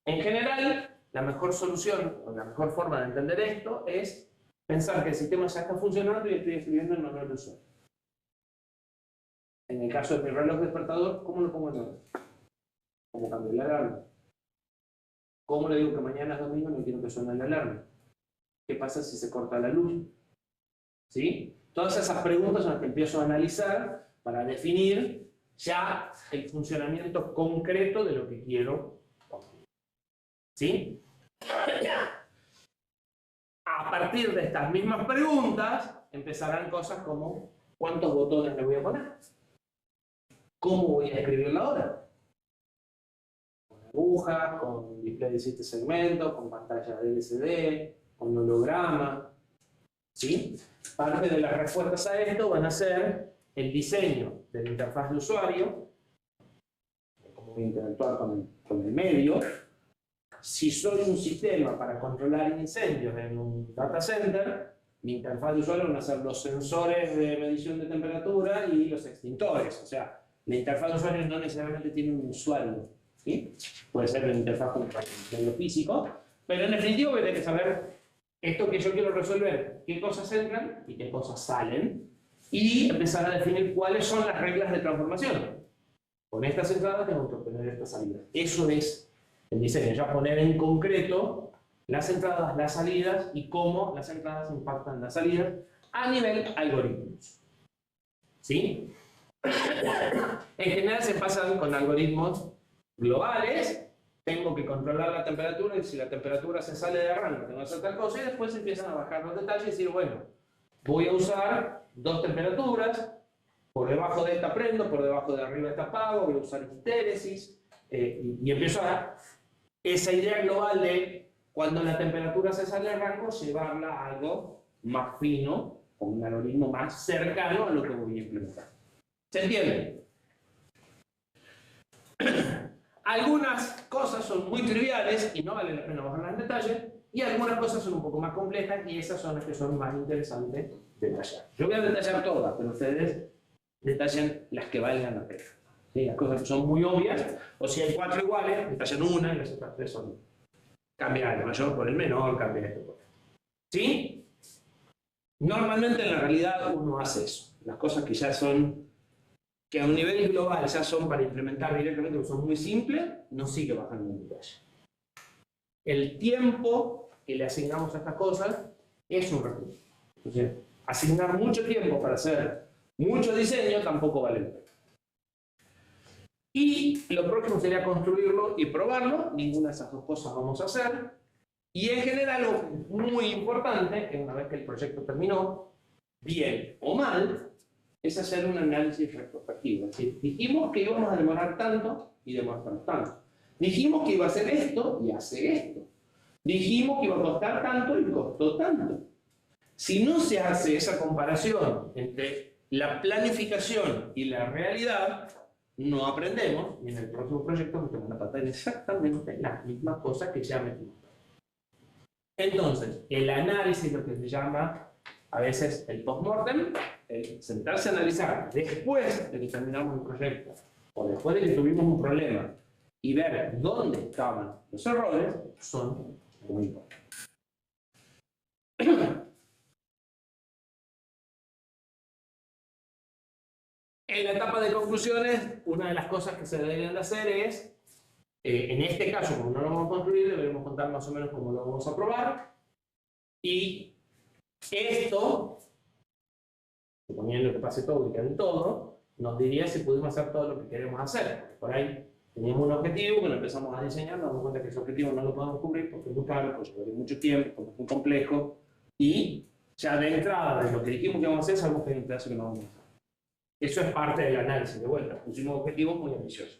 Speaker 1: En general, la mejor solución, o la mejor forma de entender esto, es pensar que el sistema ya está funcionando y estoy escribiendo el manual de usuario. En el caso de mi reloj despertador, ¿cómo lo pongo en orden? ¿Cómo cambio la alarma? ¿Cómo le digo que mañana es domingo y no quiero que suene la alarma? ¿Qué pasa si se corta la luz? ¿Sí? Todas esas preguntas son las que empiezo a analizar para definir ya el funcionamiento concreto de lo que quiero. ¿Sí? A partir de estas mismas preguntas empezarán cosas como ¿cuántos botones le voy a poner? ¿Cómo voy a escribir la hora? Con agujas, con display de 7 segmentos, con pantalla de LCD, con holograma. ¿Sí? Parte de las respuestas a esto van a ser el diseño de la interfaz de usuario, cómo voy a interactuar con el medio. Si soy un sistema para controlar incendios en un data center, mi interfaz de usuario van a ser los sensores de medición de temperatura y los extintores. O sea, la interfaz de usuario no necesariamente tiene un usuario. ¿Sí? Puede ser una interfaz con lo físico, pero en definitiva voy a tener que saber esto que yo quiero resolver, qué cosas entran y qué cosas salen, y empezar a definir cuáles son las reglas de transformación. Con estas entradas tengo que obtener estas salidas. Eso es el diseño, ya poner en concreto las entradas, las salidas y cómo las entradas impactan las salidas a nivel algoritmos. ¿Sí? En general se pasan con algoritmos globales. Tengo que controlar la temperatura y si la temperatura se sale de rango tengo que hacer tal cosa, y después empiezan a bajar los detalles y decir, bueno, voy a usar 2 temperaturas, por debajo de esta prendo, por debajo de arriba de esta apago, voy a usar histéresis, y empiezo a esa idea global de cuando la temperatura se sale de rango, llevarla a algo más fino, con un algoritmo más cercano a lo que voy a implementar. ¿Se entiende? Algunas cosas son muy triviales y no vale la pena bajarlas en detalle, y algunas cosas son un poco más complejas y esas son las que son más interesantes de detallar. Yo voy a detallar todas, pero ustedes detallen las que valgan la pena. ¿Sí? Las cosas que son muy obvias, o si hay 4 iguales, detallan una y las otras 3 son... Cambia el mayor por el menor, cambia esto por esto. ¿Sí? Normalmente en la realidad uno hace eso. Las cosas que ya son, que a un nivel global ya son para implementar directamente, que son muy simples, no sigue bajando en detalle. El tiempo que le asignamos a estas cosas es un recurso. Entonces, asignar mucho tiempo para hacer mucho diseño tampoco vale la pena. Y lo próximo sería construirlo y probarlo. Ninguna de esas dos cosas vamos a hacer. Y en general, algo muy importante, que una vez que el proyecto terminó, bien o mal, es hacer un análisis retrospectivo. Es decir, dijimos que íbamos a demorar tanto y demoramos tanto. Dijimos que iba a hacer esto y hace esto. Dijimos que iba a costar tanto y costó tanto. Si no se hace esa comparación entre la planificación y la realidad, no aprendemos y en el próximo proyecto metemos la pata en exactamente las mismas cosas que ya metimos. Entonces, el análisis, lo que se llama a veces el post-mortem, el sentarse a analizar después de que terminamos el proyecto o después de que tuvimos un problema y ver dónde estaban los errores, son muy importantes. En la etapa de conclusiones, una de las cosas que se deberían de hacer es, en este caso, como no lo vamos a construir, deberemos contar más o menos cómo lo vamos a probar. Y esto, suponiendo que pase todo y quede todo, nos diría si pudimos hacer todo lo que queremos hacer. Porque por ahí teníamos un objetivo, cuando empezamos a diseñar, nos damos cuenta que ese objetivo no lo podemos cubrir porque es muy caro, porque lleva mucho tiempo, porque es muy complejo. Y ya de entrada, de lo que dijimos que vamos a hacer, sabemos que hay un pedazo que no vamos a hacer. Eso es parte del análisis de vuelta. Pusimos objetivos muy ambiciosos.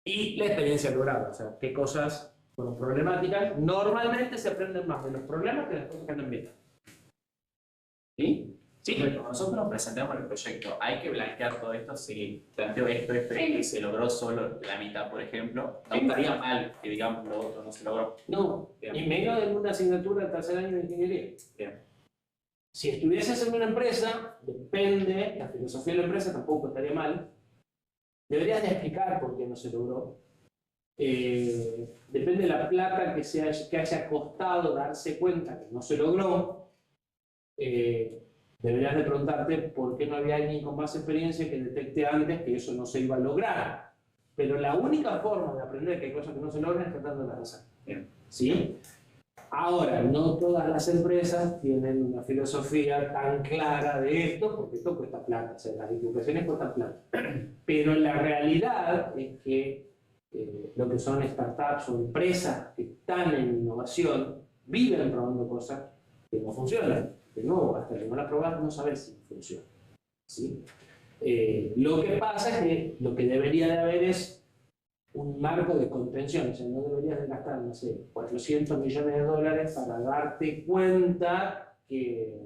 Speaker 1: Y la experiencia lograda, o sea, qué cosas fueron problemáticas. Normalmente se aprenden más de los problemas que de las cosas que andan bien. ¿Sí? Sí.
Speaker 5: Cuando nosotros presentamos el proyecto, ¿hay que blanquear todo esto? Si planteo esto y se logró solo la mitad, por ejemplo, ¿no estaría mal que digamos lo otro no se logró?
Speaker 1: No,
Speaker 5: Bien.
Speaker 1: y menos en una asignatura del tercer año de ingeniería.
Speaker 5: Bien.
Speaker 1: Si estuvieses en una empresa, depende, la filosofía de la empresa tampoco estaría mal. Deberías de explicar por qué no se logró. Depende de la plata que haya costado darse cuenta que no se logró. Deberías de preguntarte por qué no había alguien con más experiencia que detecte antes que eso no se iba a lograr. Pero la única forma de aprender que hay cosas que no se logran es tratándolas de hacer.
Speaker 5: Bien.
Speaker 1: ¿Sí? Ahora, no todas las empresas tienen una filosofía tan clara de esto, porque esto cuesta plata, o sea, las equivocaciones cuestan plata. Pero la realidad es que lo que son startups o empresas que están en innovación viven probando cosas que no funcionan. De nuevo, hasta que no la probas no sabes si funciona. ¿Sí? Lo que pasa es que lo que debería de haber es un marco de contención, o sea, no deberías de gastar, no sé, 400 millones de dólares para darte cuenta que,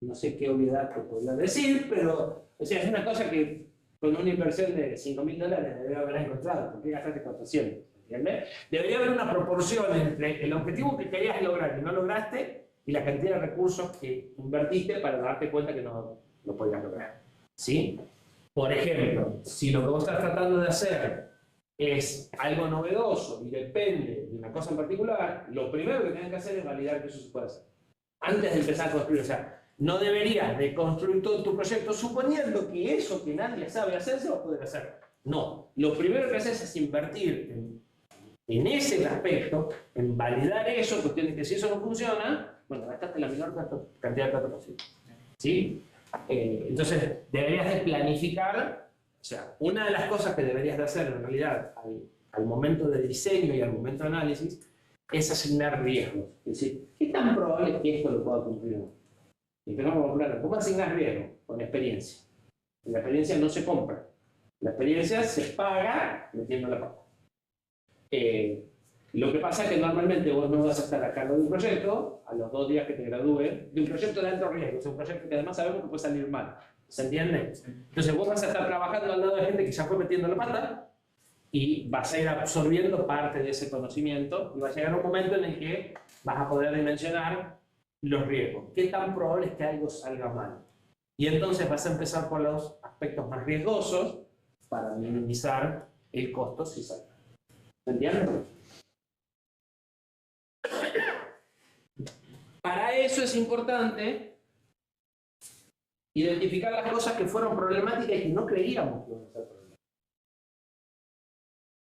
Speaker 1: no sé qué obviedad te podría decir, pero, o sea, es una cosa que con una inversión de $5.000 debería haber encontrado, ¿por qué gastaste 400? ¿Entiendes? Debería haber una proporción entre el objetivo que querías lograr y no lograste y la cantidad de recursos que invertiste para darte cuenta que no lo podías lograr. ¿Sí? Por ejemplo, si lo que vos estás tratando de hacer es algo novedoso y depende de una cosa en particular, lo primero que tienes que hacer es validar que eso se puede hacer. Antes de empezar a construir, o sea, no deberías de construir todo tu proyecto suponiendo que eso que nadie sabe hacer se va a poder hacer. No, lo primero que haces es invertir en ese aspecto, en validar eso, cuestión de que si eso no funciona, bueno, gastaste la menor cantidad de plata posible. ¿Sí? Entonces, deberías de planificar, o sea, una de las cosas que deberías de hacer en realidad al momento de diseño y al momento de análisis es asignar riesgos. Es decir, ¿qué tan probable es que esto lo pueda cumplir o no? Y empezamos a hablar, ¿cómo asignar riesgo? Con experiencia. La experiencia no se compra. La experiencia se paga metiendo la pata. Lo que pasa es que normalmente vos no vas a estar a cargo de un proyecto a los 2 días que te gradúes, de un proyecto de alto riesgo, es un proyecto que además sabemos que puede salir mal. ¿Se entiende? Entonces vos vas a estar trabajando al lado de gente que ya fue metiendo la pata y vas a ir absorbiendo parte de ese conocimiento y va a llegar un momento en el que vas a poder dimensionar los riesgos. ¿Qué tan probable es que algo salga mal? Y entonces vas a empezar por los aspectos más riesgosos para minimizar el costo si sale. ¿Se entiende? Para eso es importante identificar las cosas que fueron problemáticas y que no creíamos que iban a ser problemáticas.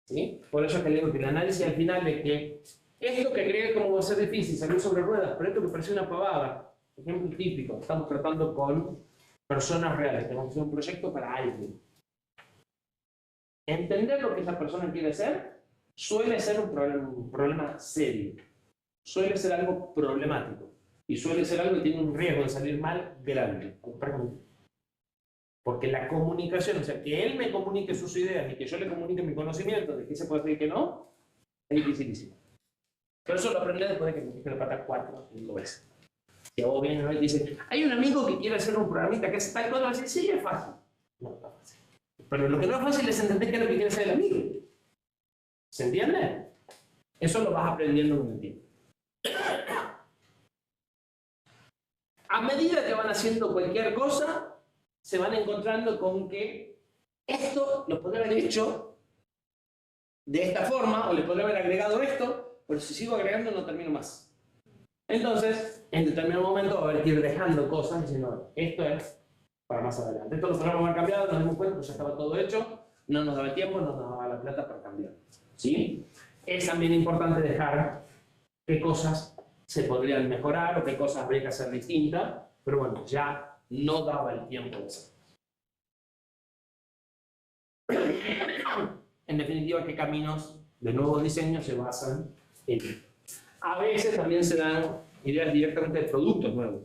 Speaker 1: ¿Sí? Por eso es que le digo que el análisis al final es que esto que creía como va a ser difícil, salir sobre ruedas, pero esto que parecía una pavada, ejemplo típico, estamos tratando con personas reales, tenemos que hacer un proyecto para alguien. Entender lo que esa persona quiere hacer suele ser un problema serio, suele ser algo problemático y suele ser algo que tiene un riesgo de salir mal grande. Porque la comunicación, o sea, que él me comunique sus ideas y que yo le comunique mi conocimiento de qué se puede hacer y qué no, es dificilísimo. Pero eso lo aprendí después de que me dije la pata 4 o 5 veces. Y a vos vienes y dices, hay un amigo que quiere hacer un programita que hace tal cosa, y vas a decir, sí, es fácil. No, está fácil. Pero lo que no es fácil es entender qué es lo que quiere hacer el amigo. ¿Se entiende? Eso lo vas aprendiendo con el tiempo. A medida que van haciendo cualquier cosa, se van encontrando con que esto lo podría haber hecho de esta forma, o le podría haber agregado esto, pero si sigo agregando no termino más. Entonces, en determinado momento va a haber que ir dejando cosas diciendo, esto es para más adelante. Esto lo podríamos haber cambiado, nos dimos cuenta que ya estaba todo hecho, no nos daba el tiempo, no nos daba la plata para cambiar. ¿Sí? Es también importante dejar qué cosas se podrían mejorar o qué cosas habría que hacer distintas, pero bueno, ya no daba el tiempo de hacerlo. En definitiva, qué caminos de nuevos diseños se basan en esto. A veces también se dan ideas directamente de productos nuevos.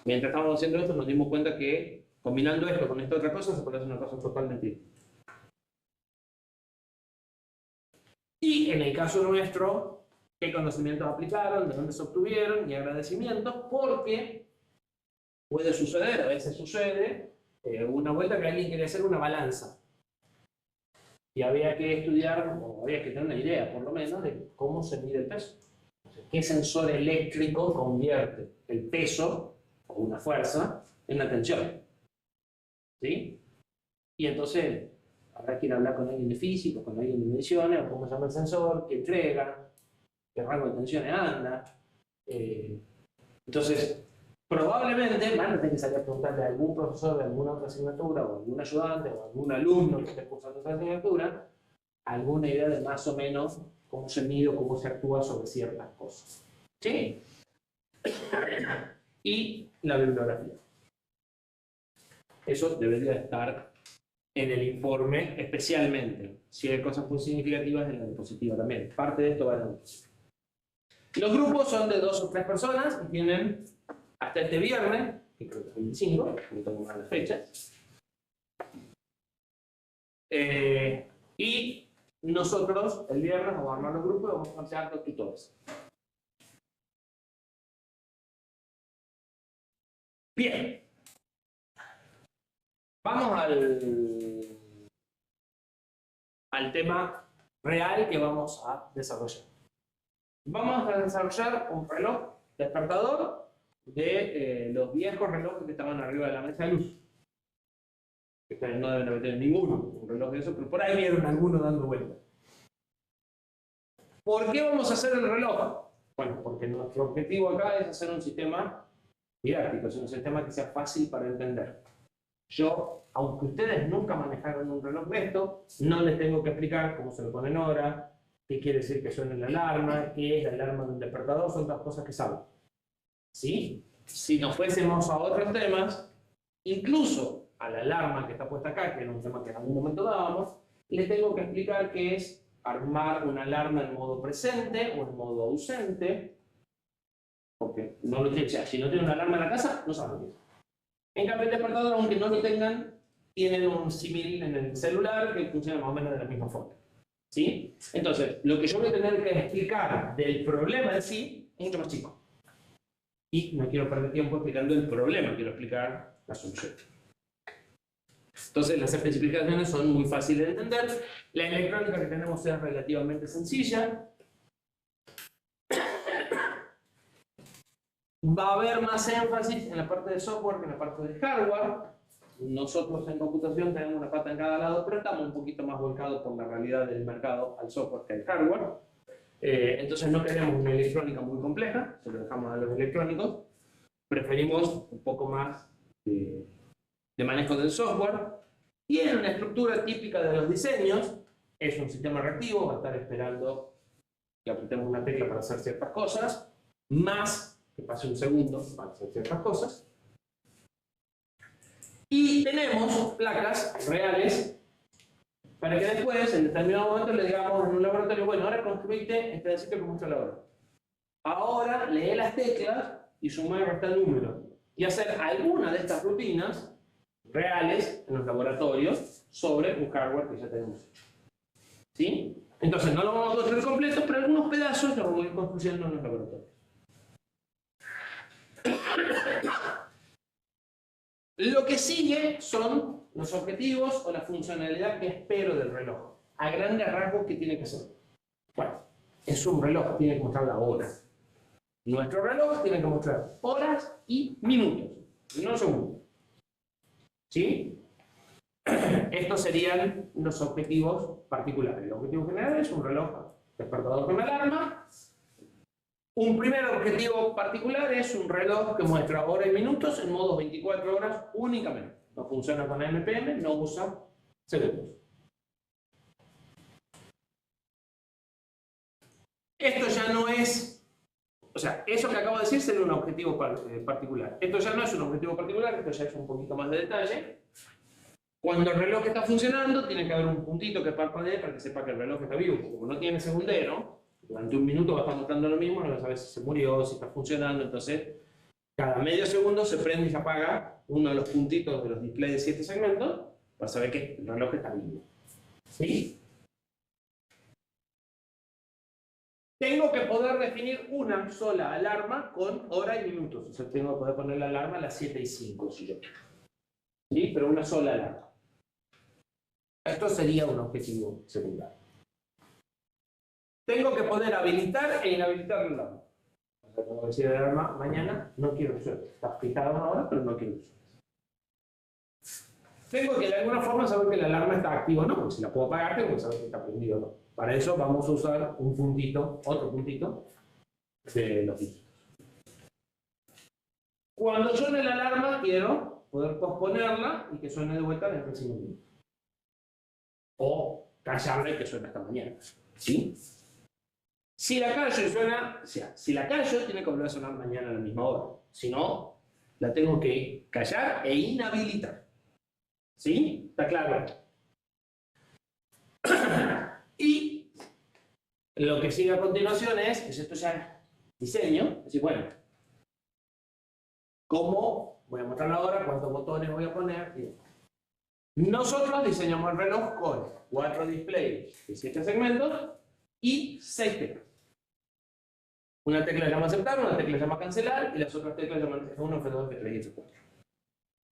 Speaker 1: Mientras estábamos haciendo esto, nos dimos cuenta que combinando esto con esta otra cosa se puede hacer una cosa totalmente distinta. Y en el caso nuestro, qué conocimientos aplicaron, de dónde se obtuvieron y agradecimientos, porque puede suceder, a veces sucede, una vuelta que alguien quiere hacer una balanza. Y había que estudiar, o había que tener una idea, por lo menos, de cómo se mide el peso. ¿Qué sensor eléctrico convierte el peso, o una fuerza, en una tensión? ¿Sí? Y entonces habrá que ir a hablar con alguien de físico, con alguien de mediciones, o cómo se llama el sensor, qué entrega, qué rango de tensiones anda. Entonces, probablemente van a tener que salir a preguntarle a algún profesor de alguna otra asignatura, o algún ayudante, o algún alumno que esté cursando esa asignatura, alguna idea de más o menos cómo se mide o cómo se actúa sobre ciertas cosas. ¿Sí? Y la bibliografía. Eso debería estar en el informe, especialmente si hay cosas muy significativas en la diapositiva también. Parte de esto va en la diapositiva. Los grupos son de 2 o 3 personas y tienen hasta este viernes, que creo que es el 25, no tengo mal las fechas. Y nosotros el viernes vamos a armar los grupos y vamos a plantear los tutores. Bien. Vamos al tema real que vamos a desarrollar. Vamos a desarrollar un reloj despertador de los viejos relojes que estaban arriba de la mesa de luz. Ustedes no deben haber tenido ninguno, un reloj de eso, pero por ahí vieron alguno dando vueltas. ¿Por qué vamos a hacer el reloj? Bueno, porque nuestro objetivo acá es hacer un sistema didáctico, es un sistema que sea fácil para entender. Yo, aunque ustedes nunca manejaron un reloj de esto, no les tengo que explicar cómo se le pone en hora, qué quiere decir que suene la alarma, qué es la alarma de un despertador, son todas cosas que saben. ¿Sí? Si nos fuésemos a otros temas, incluso a la alarma que está puesta acá, que era un tema que en algún momento dábamos, les tengo que explicar qué es armar una alarma en modo presente o en modo ausente, porque no lo tiene, o sea, si no tienen una alarma en la casa, no saben qué es. En cambio, el despertador, aunque no lo tengan, tienen un símil en el celular que funciona más o menos de la misma forma. ¿Sí? Entonces, lo que yo voy a tener que explicar del problema en sí es mucho más chico. Y no quiero perder tiempo explicando el problema, quiero explicar la solución. Entonces las especificaciones son muy fáciles de entender. La electrónica que tenemos es relativamente sencilla. Va a haber más énfasis en la parte de software que en la parte de hardware. Nosotros en computación tenemos una pata en cada lado, pero estamos un poquito más volcados por la realidad del mercado al software que al hardware. Entonces no queremos una electrónica muy compleja, se lo dejamos a los electrónicos. Preferimos un poco más de manejo del software. Tiene una estructura típica de los diseños. Es un sistema reactivo, va a estar esperando que apretemos una tecla para hacer ciertas cosas, más que pase un segundo para hacer ciertas cosas. Y tenemos placas reales para que después, en determinado momento, le digamos en un laboratorio, bueno, ahora construiste este pedacito que muestra la hora. Ahora lee las teclas y suma y resta el número. Y hacer alguna de estas rutinas reales en los laboratorios sobre un hardware que ya tenemos hecho. ¿Sí? Entonces no lo vamos a construir completo, pero algunos pedazos los vamos a ir construyendo en los laboratorios. Lo que sigue son los objetivos o la funcionalidad que espero del reloj. A grandes rasgos, ¿qué tiene que hacer? Bueno, es un reloj, tiene que mostrar la hora. Nuestro reloj tiene que mostrar horas y minutos, no segundos. ¿Sí? Estos serían los objetivos particulares. El objetivo general es un reloj despertador con alarma. Un primer objetivo particular es un reloj que muestra horas y minutos en modo 24 horas únicamente. No funciona con MPM, no usa segundos. Esto ya no es, o sea, eso que acabo de decir sería un objetivo particular. Esto ya no es un objetivo particular, esto ya es un poquito más de detalle. Cuando el reloj está funcionando, tiene que haber un puntito que parpadee para que sepa que el reloj está vivo. Como no tiene segundero, durante un minuto va a estar mostrando lo mismo, no sabe si se murió, si está funcionando. Entonces, cada medio segundo se prende y se apaga uno de los puntitos de los displays de 7 segmentos para saber que el reloj está vivo. ¿Sí? Tengo que poder definir una sola alarma con hora y minutos. O sea, tengo que poder poner la alarma a las 7:05 si yo quiero. ¿Sí? Pero una sola alarma. Esto sería un objetivo secundario. Tengo que poder habilitar e inhabilitar la alarma. O sea, tengo que decir a la alarma, mañana no quiero usar. Está fijada ahora, pero no quiero usar. Tengo que de alguna forma saber que la alarma está activa o no, porque si la puedo apagar, tengo que saber si está prendido o no. Para eso vamos a usar un puntito, otro puntito de los dígitos. Cuando suene la alarma, quiero poder posponerla y que suene de vuelta dentro de 5 minutos. O callarla y que suene hasta mañana. ¿Sí? Si la callo y suena, o sea, si la callo, tiene que volver a sonar mañana a la misma hora. Si no, la tengo que callar e inhabilitar. ¿Sí? ¿Está claro? Y lo que sigue a continuación es esto ya es diseño, es decir, bueno, ¿cómo voy a mostrar ahora? ¿Cuántos botones voy a poner? Nosotros diseñamos el reloj con 4 displays de 7 segmentos y 6 teclas. Una tecla se llama aceptar, una tecla se llama cancelar y las otras teclas se llaman F1, F2, F3 y F4.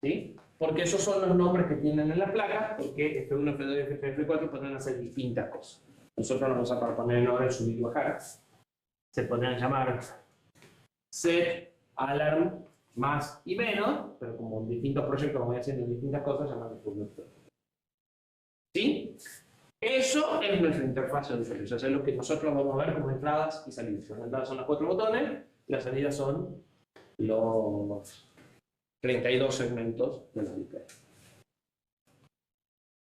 Speaker 1: ¿Sí? Porque esos son los nombres que tienen en las placas, porque F1, F2, F3 y F4 podrán hacer distintas cosas. Nosotros nos vamos a para poner en orden, subir y bajar. Se podrían llamar set, alarm, más y menos, pero como en distintos proyectos voy haciendo distintas cosas, llaman turno. ¿Sí? Eso es nuestra interfaz de usuario. Eso es lo que nosotros vamos a ver como entradas y salidas. Las entradas son las 4 botones, las salidas son los 32 segmentos de la display.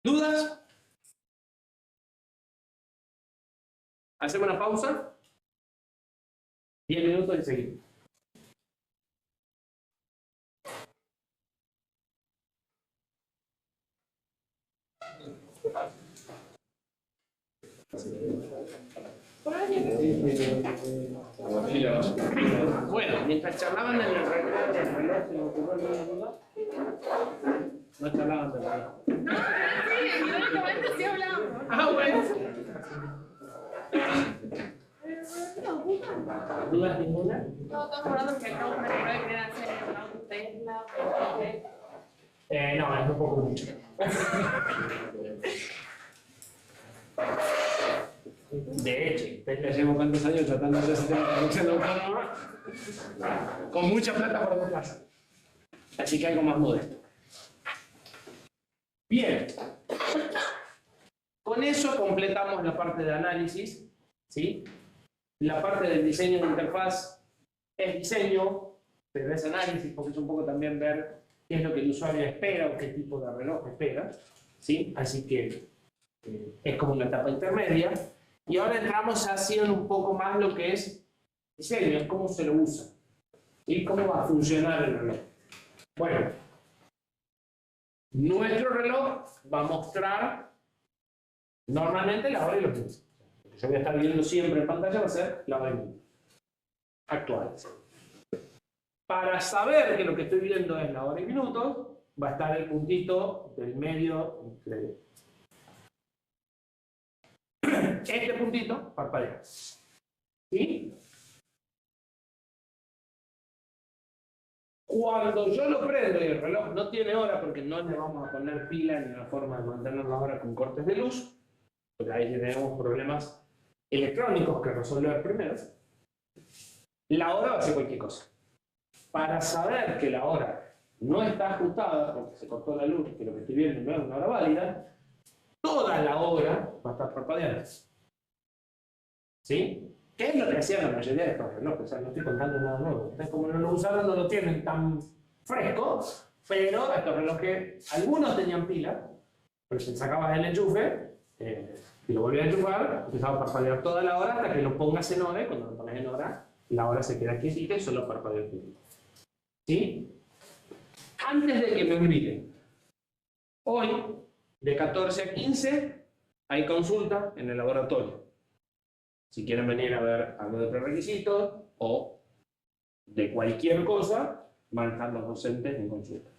Speaker 1: ¿Dudas? Hacemos una pausa. 10 minutos y seguimos. Bueno, mientras charlaban en el reloj, se me ocurrió alguna duda. No charlaban del reloj.
Speaker 3: No, sí, irónicamente sí hablamos.
Speaker 1: Ah, bueno. ¿Dudas ninguna?
Speaker 3: No, estamos hablando que acabo de querer hacer una Tesla.
Speaker 1: No, es un poco mucho. De hecho, ustedes le llevo cuántos años tratando de hacer una producción autónoma con mucha plata por detrás. Así que algo más modesto. Bien. Con eso completamos la parte de análisis, ¿sí? La parte del diseño de interfaz es diseño, pero es análisis, porque es un poco también ver qué es lo que el usuario espera o qué tipo de reloj espera, ¿sí? Así que es como una etapa intermedia. Y ahora entramos haciendo un poco más lo que es diseño, cómo se lo usa, ¿sí? Cómo va a funcionar el reloj. Bueno, nuestro reloj va a mostrar normalmente la hora y los minutos. Lo que yo voy a estar viendo siempre en pantalla va a ser la hora y minutos actuales. Para saber que lo que estoy viendo es la hora y minutos, va a estar el puntito del medio entre este puntito, parpadea. ¿Sí? Cuando yo lo prendo y el reloj no tiene hora, porque no le vamos a poner pila ni una forma de mantener la hora con cortes de luz, porque ahí tenemos problemas electrónicos que resolver primero, la hora va a ser cualquier cosa. Para saber que la hora no está ajustada, porque se cortó la luz, que lo que estoy viendo no es una hora válida, toda la hora va a estar parpadeando. ¿Sí? ¿Qué es lo que hacían la mayoría de estos relojes? O sea, no estoy contando nada nuevo. Entonces, como no lo usaron, no lo tienen tan fresco, pero estos relojes, algunos tenían pila, pero si sacabas el enchufe, y lo volvías a enchufar, empezaba a parpadear toda la hora hasta que lo pongas en hora, y cuando lo pones en hora, la hora se queda quietita y solo parpadea el tiempo. ¿Sí? Antes de que me olviden, hoy, de 14 a 15, hay consulta en el laboratorio. Si quieren venir a ver algo de prerequisitos o de cualquier cosa, van a estar los docentes en consulta.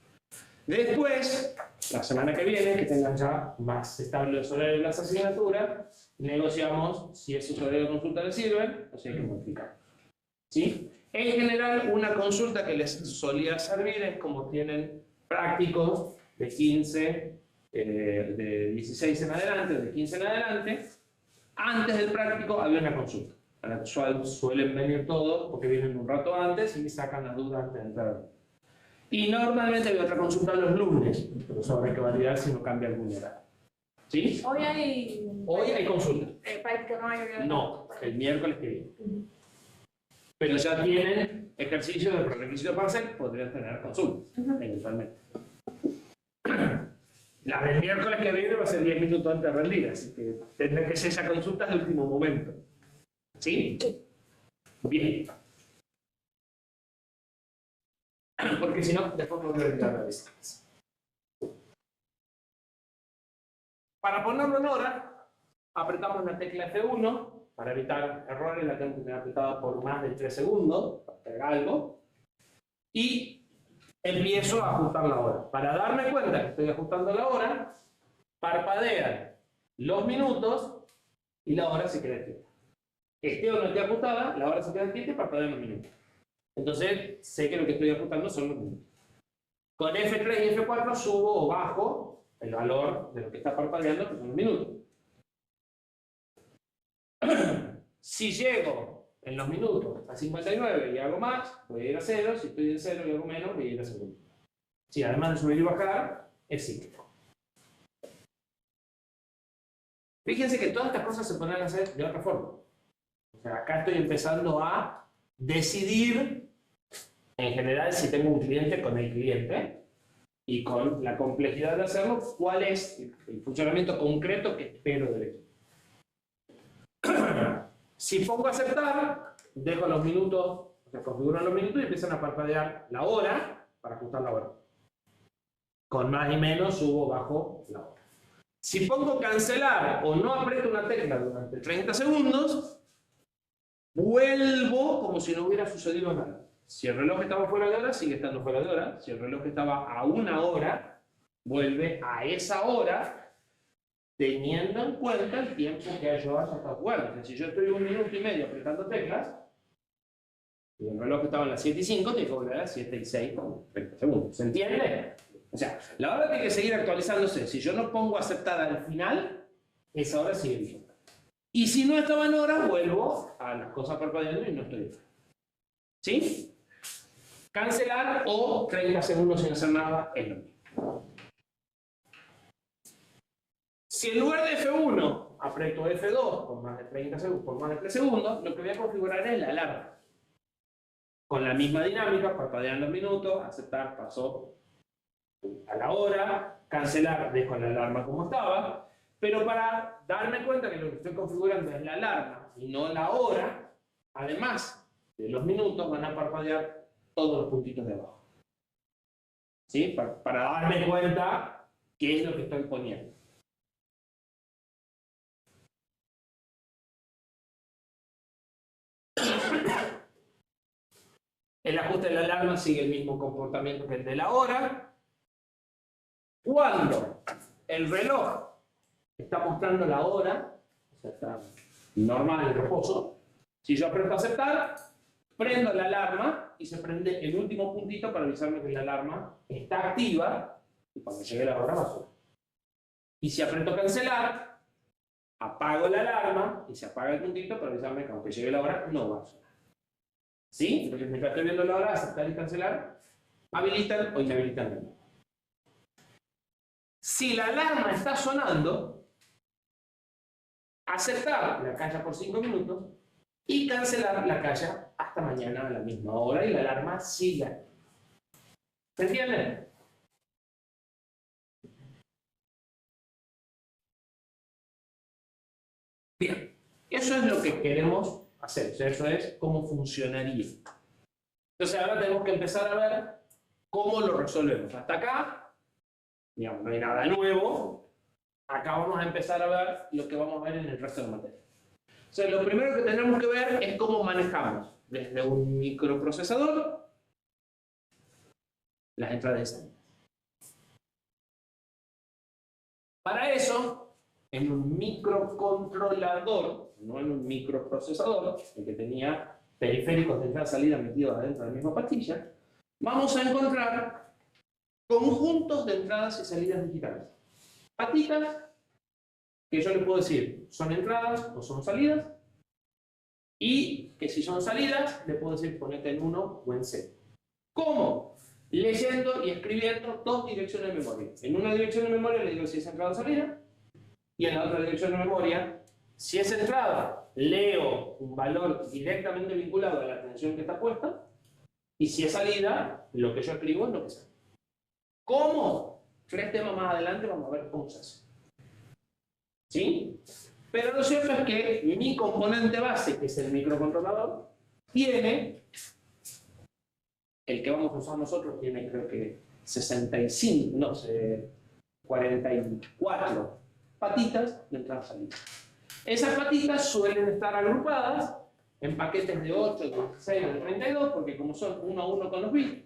Speaker 1: Después, la semana que viene, que tengan ya más estable los horarios de las asignaturas, negociamos si esos horarios de consulta les sirven o si hay que modificar. ¿Sí? En general, una consulta que les solía servir es como tienen prácticos de 15, de 16 en adelante, de 15 en adelante. Antes del práctico había una consulta. Suelen venir todos porque vienen un rato antes y sacan las dudas antes de entrar. Y normalmente había otra consulta los lunes, pero eso habrá que validar si no cambia algún horario. ¿Sí?
Speaker 3: Hoy hay
Speaker 1: consulta.
Speaker 3: práctica, no hay.
Speaker 1: No, el miércoles que viene. Pero ya tienen ejercicio de prerequisito parcial, podrían tener consultas, eventualmente. La del miércoles que viene va a ser 10 minutos antes de rendir, así que tendrá que ser esa consulta de último momento. ¿Sí? Bien. Porque si no, después me voy a olvidar la distancia. Para ponerlo en hora, apretamos la tecla F1 para evitar errores, la tengo que tener apretada por más de 3 segundos, para hacer algo, y empiezo a ajustar la hora. Para darme cuenta que estoy ajustando la hora, parpadean los minutos y la hora se queda quieta. Esté o no esté ajustada, la hora se queda quieta y parpadean los minutos. Entonces, sé que lo que estoy ajustando son los minutos. Con F3 y F4 subo o bajo el valor de lo que está parpadeando, que son los minutos. Si llego en los minutos a 59 y hago más, voy a ir a 0. Si estoy en 0 y hago menos, voy a ir a 0. Si además de subir y bajar, es cíclico. Fíjense que todas estas cosas se pueden hacer de otra forma. O sea, acá estoy empezando a decidir, en general, si tengo un cliente con el cliente y con la complejidad de hacerlo, cuál es el funcionamiento concreto que espero del equipo. Si pongo a aceptar, dejo los minutos, o sea, configuro los minutos y empiezan a parpadear la hora para ajustar la hora. Con más y menos subo o bajo la hora. Si pongo cancelar o no aprieto una tecla durante 30 segundos, vuelvo como si no hubiera sucedido nada. Si el reloj estaba fuera de hora, sigue estando fuera de hora. Si el reloj estaba a una hora, vuelve a esa hora, teniendo en cuenta el tiempo que yo haya estado jugando. O sea, si yo estoy 1 minuto y medio apretando teclas, y el reloj estaba en las 7:05, tengo que volver a las 7:06 con 30 segundos. ¿Se entiende? O sea, la hora tiene que seguir actualizándose. Si yo no pongo aceptar al final, esa hora sigue vigente. Y si no estaba en hora, vuelvo a las cosas parpadeando y no estoy bien. ¿Sí? Cancelar o 30 segundos sin hacer nada es lo mismo. Si en lugar de F1 aprieto F2 por más de 30 segundos, por más de 3 segundos, lo que voy a configurar es la alarma. Con la misma dinámica, parpadeando el minuto, aceptar, pasó a la hora, cancelar, dejo la alarma como estaba, pero para darme cuenta que lo que estoy configurando es la alarma y no la hora, además de los minutos van a parpadear todos los puntitos de abajo. ¿Sí? Para darme cuenta qué es lo que estoy poniendo. El ajuste de la alarma sigue el mismo comportamiento que el de la hora. Cuando el reloj está mostrando la hora, o sea, está normal en reposo, si yo aprieto aceptar, prendo la alarma y se prende el último puntito para avisarme que la alarma está activa y cuando llegue la hora va a sonar. Y si aprieto cancelar, apago la alarma y se apaga el puntito para avisarme que aunque llegue la hora no va a sonar. ¿Sí? Entonces, mientras estoy viendo la hora, aceptar y cancelar, habilitan o inhabilitan. Si la alarma está sonando, aceptar la calla por 5 minutos y cancelar la calla hasta mañana a la misma hora y la alarma siga. ¿Se entiende? Bien, eso es lo que queremos hacer, o sea, eso es cómo funcionaría. Entonces ahora tenemos que empezar a ver cómo lo resolvemos. Hasta acá, digamos, no hay nada nuevo. Acá vamos a empezar a ver lo que vamos a ver en el resto de la materia. O sea, lo primero que tenemos que ver es cómo manejamos desde un microprocesador las entradas y salidas. Para eso, en un microcontrolador, no en un microprocesador, el que tenía periféricos de entrada y salida metidos adentro de la misma pastilla, vamos a encontrar conjuntos de entradas y salidas digitales. Patitas, que yo les puedo decir, son entradas o son salidas, y que si son salidas, le puedo decir ponete en 1 o en 0. ¿Cómo? Leyendo y escribiendo dos direcciones de memoria. En una dirección de memoria le digo si es entrada o salida, y en la otra dirección de memoria, si es entrada, leo un valor directamente vinculado a la atención que está puesta, y si es salida, lo que yo escribo es lo que sale. ¿Cómo? 3 temas más adelante vamos a ver cómo se hace. ¿Sí? Pero lo cierto es que mi componente base, que es el microcontrolador, tiene, el que vamos a usar nosotros tiene creo que 65, no sé, 44 patitas de entrada y salida. Esas patitas suelen estar agrupadas en paquetes de 8, de 16 o de 32, porque como son 1 a 1 con los bits,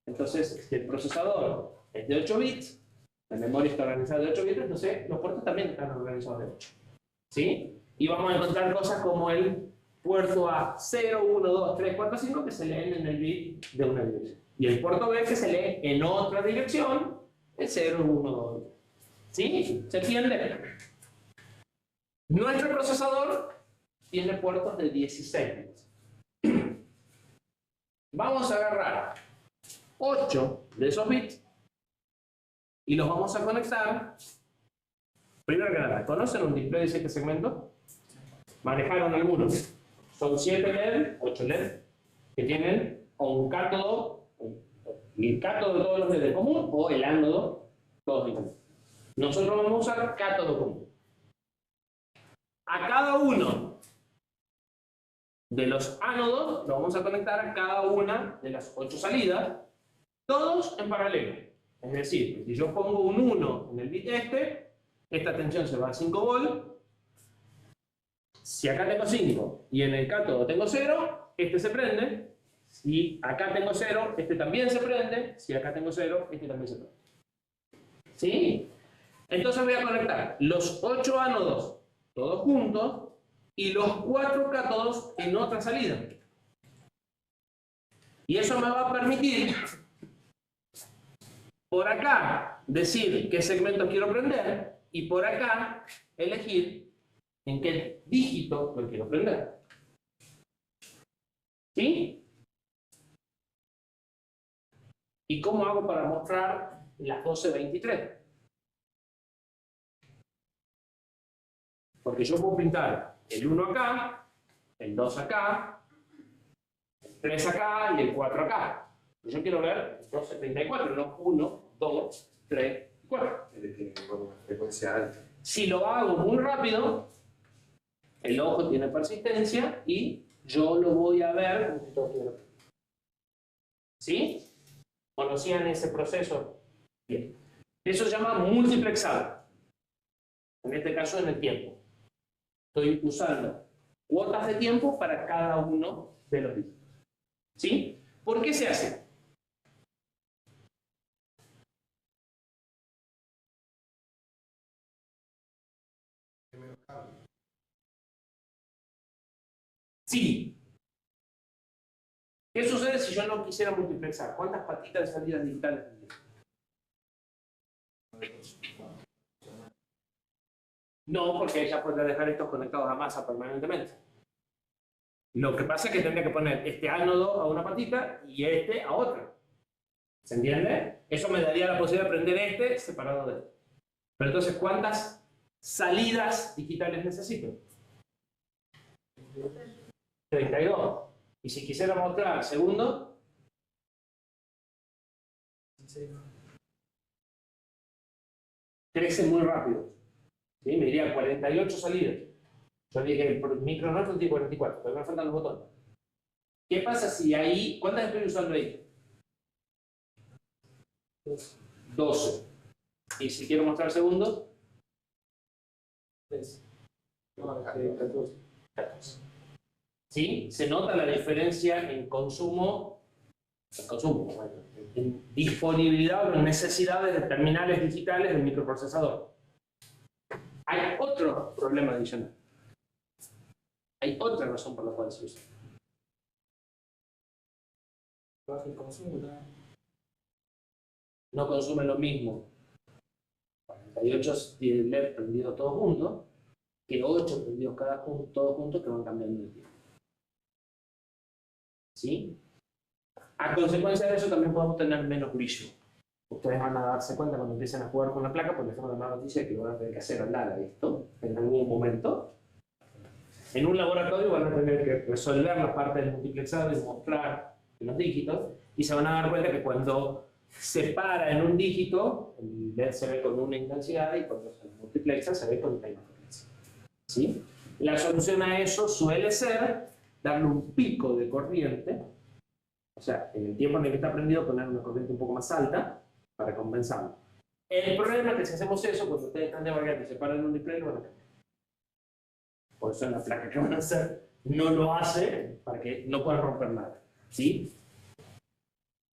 Speaker 1: entonces si el procesador es de 8 bits, la memoria está organizada de 8 bits, entonces los puertos también están organizados de 8. ¿Sí? Y vamos a encontrar cosas como el puerto A 0, 1, 2, 3, 4, 5 que se leen en el bit de una dirección. Y el puerto B que se lee en otra dirección, el 0, 1, 2. ¿Sí? ¿Se entiende? Nuestro procesador tiene puertos de 16 bits. Vamos a agarrar 8 de esos bits y los vamos a conectar. Primero que nada, ¿conocen un display de 7 segmentos? ¿Manejaron algunos? Son 7 LED, 8 LED, que tienen o un cátodo, el cátodo de todos los LED común, o el ánodo, todos diferentes. Nosotros vamos a usar cátodo común. A cada uno de los ánodos lo vamos a conectar a cada una de las 8 salidas, todos en paralelo. Es decir, si yo pongo un 1 en el bit esta tensión se va a 5 volts. Si acá tengo 5 y en el cátodo tengo 0, este se prende. Si acá tengo 0, este también se prende. Si acá tengo 0, este también se prende. ¿Sí? Entonces voy a conectar los 8 ánodos todos juntos y los 4 cátodos en otra salida. Y eso me va a permitir por acá decir qué segmentos quiero prender y por acá elegir en qué dígito lo quiero prender. ¿Sí? ¿Y cómo hago para mostrar las 12:23? Porque yo puedo pintar el 1 acá, el 2 acá, el 3 acá y el 4 acá. Pero yo quiero ver 12:34, no 1, 2, 3 y 4.
Speaker 4: Tiene una frecuencia alta.
Speaker 1: Si lo hago muy rápido, el ojo tiene persistencia y yo lo voy a ver como si todo estuviera. ¿Sí? ¿Conocían ese proceso? Bien. Eso se llama multiplexado. En este caso, en el tiempo. Estoy usando cuotas de tiempo para cada uno de los dígitos. ¿Sí? ¿Por qué se hace? Sí. ¿Qué sucede si yo no quisiera multiplexar? ¿Cuántas patitas de salidas digitales tendría? No, porque ella podría dejar estos conectados a masa permanentemente. Lo que pasa es que tendría que poner este ánodo a una patita y este a otra. ¿Se entiende? Eso me daría la posibilidad de prender este separado de este. Pero entonces, ¿cuántas salidas digitales necesito? 32. Y si quisiera mostrar segundo, 13 muy rápido. ¿Sí? Me diría 48 salidas. Yo dije, el micro nuestro tiene 44, pero me faltan los botones. ¿Qué pasa si ahí, cuántas estoy usando ahí? 12. Y si quiero mostrar segundo, 14. ¿Sí? Se nota la diferencia en consumo, en disponibilidad o en necesidades de terminales digitales del microprocesador. Hay otro problema adicional. Hay otra razón por la cual se usa. Baja el consumo. No consume lo mismo 48 LED prendidos todos juntos que 8 prendidos todos juntos que van cambiando de tiempo. ¿Sí? A consecuencia de eso también podemos tener menos brillo. Ustedes van a darse cuenta cuando empiecen a jugar con la placa, porque tengo la mala noticia que van a tener que hacer andar a esto en algún momento. En un laboratorio van a tener que resolver la parte del multiplexado y mostrar los dígitos, y se van a dar cuenta que cuando se para en un dígito, el LED se ve con una intensidad y cuando se multiplexa se ve con otra intensidad. ¿Sí? La solución a eso suele ser darle un pico de corriente, o sea, en el tiempo en el que está prendido poner una corriente un poco más alta para compensarlo. El problema es que si hacemos eso, cuando ustedes están de variante y se paran en un display, lo van a cambiar. Por eso en la placa que van a hacer no lo hace para que no puedan romper nada. ¿Sí?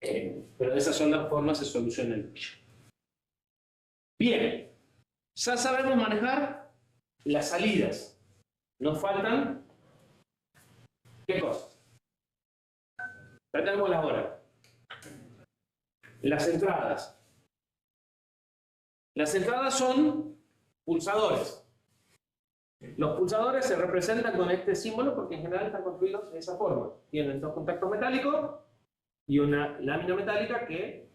Speaker 1: Pero de esas son las formas se soluciona el brillo. Bien, ya sabemos manejar las salidas. Nos faltan, ¿qué cosas? Ya tenemos la hora. Las entradas. Las entradas son pulsadores. Los pulsadores se representan con este símbolo porque en general están construidos de esa forma. Tienen dos contactos metálicos y una lámina metálica que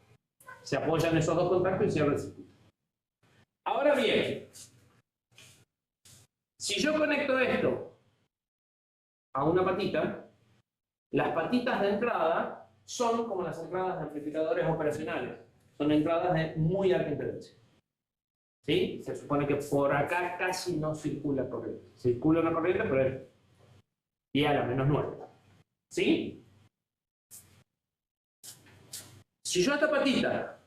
Speaker 1: se apoyan en esos dos contactos y cierran el circuito. Ahora bien, si yo conecto esto a una patita, las patitas de entrada son como las entradas de amplificadores operacionales. Son entradas de muy alta impedancia. ¿Sí? Se supone que por acá casi no circula corriente. Circula una corriente, pero es y a la -9. ¿Sí? Si yo a esta patita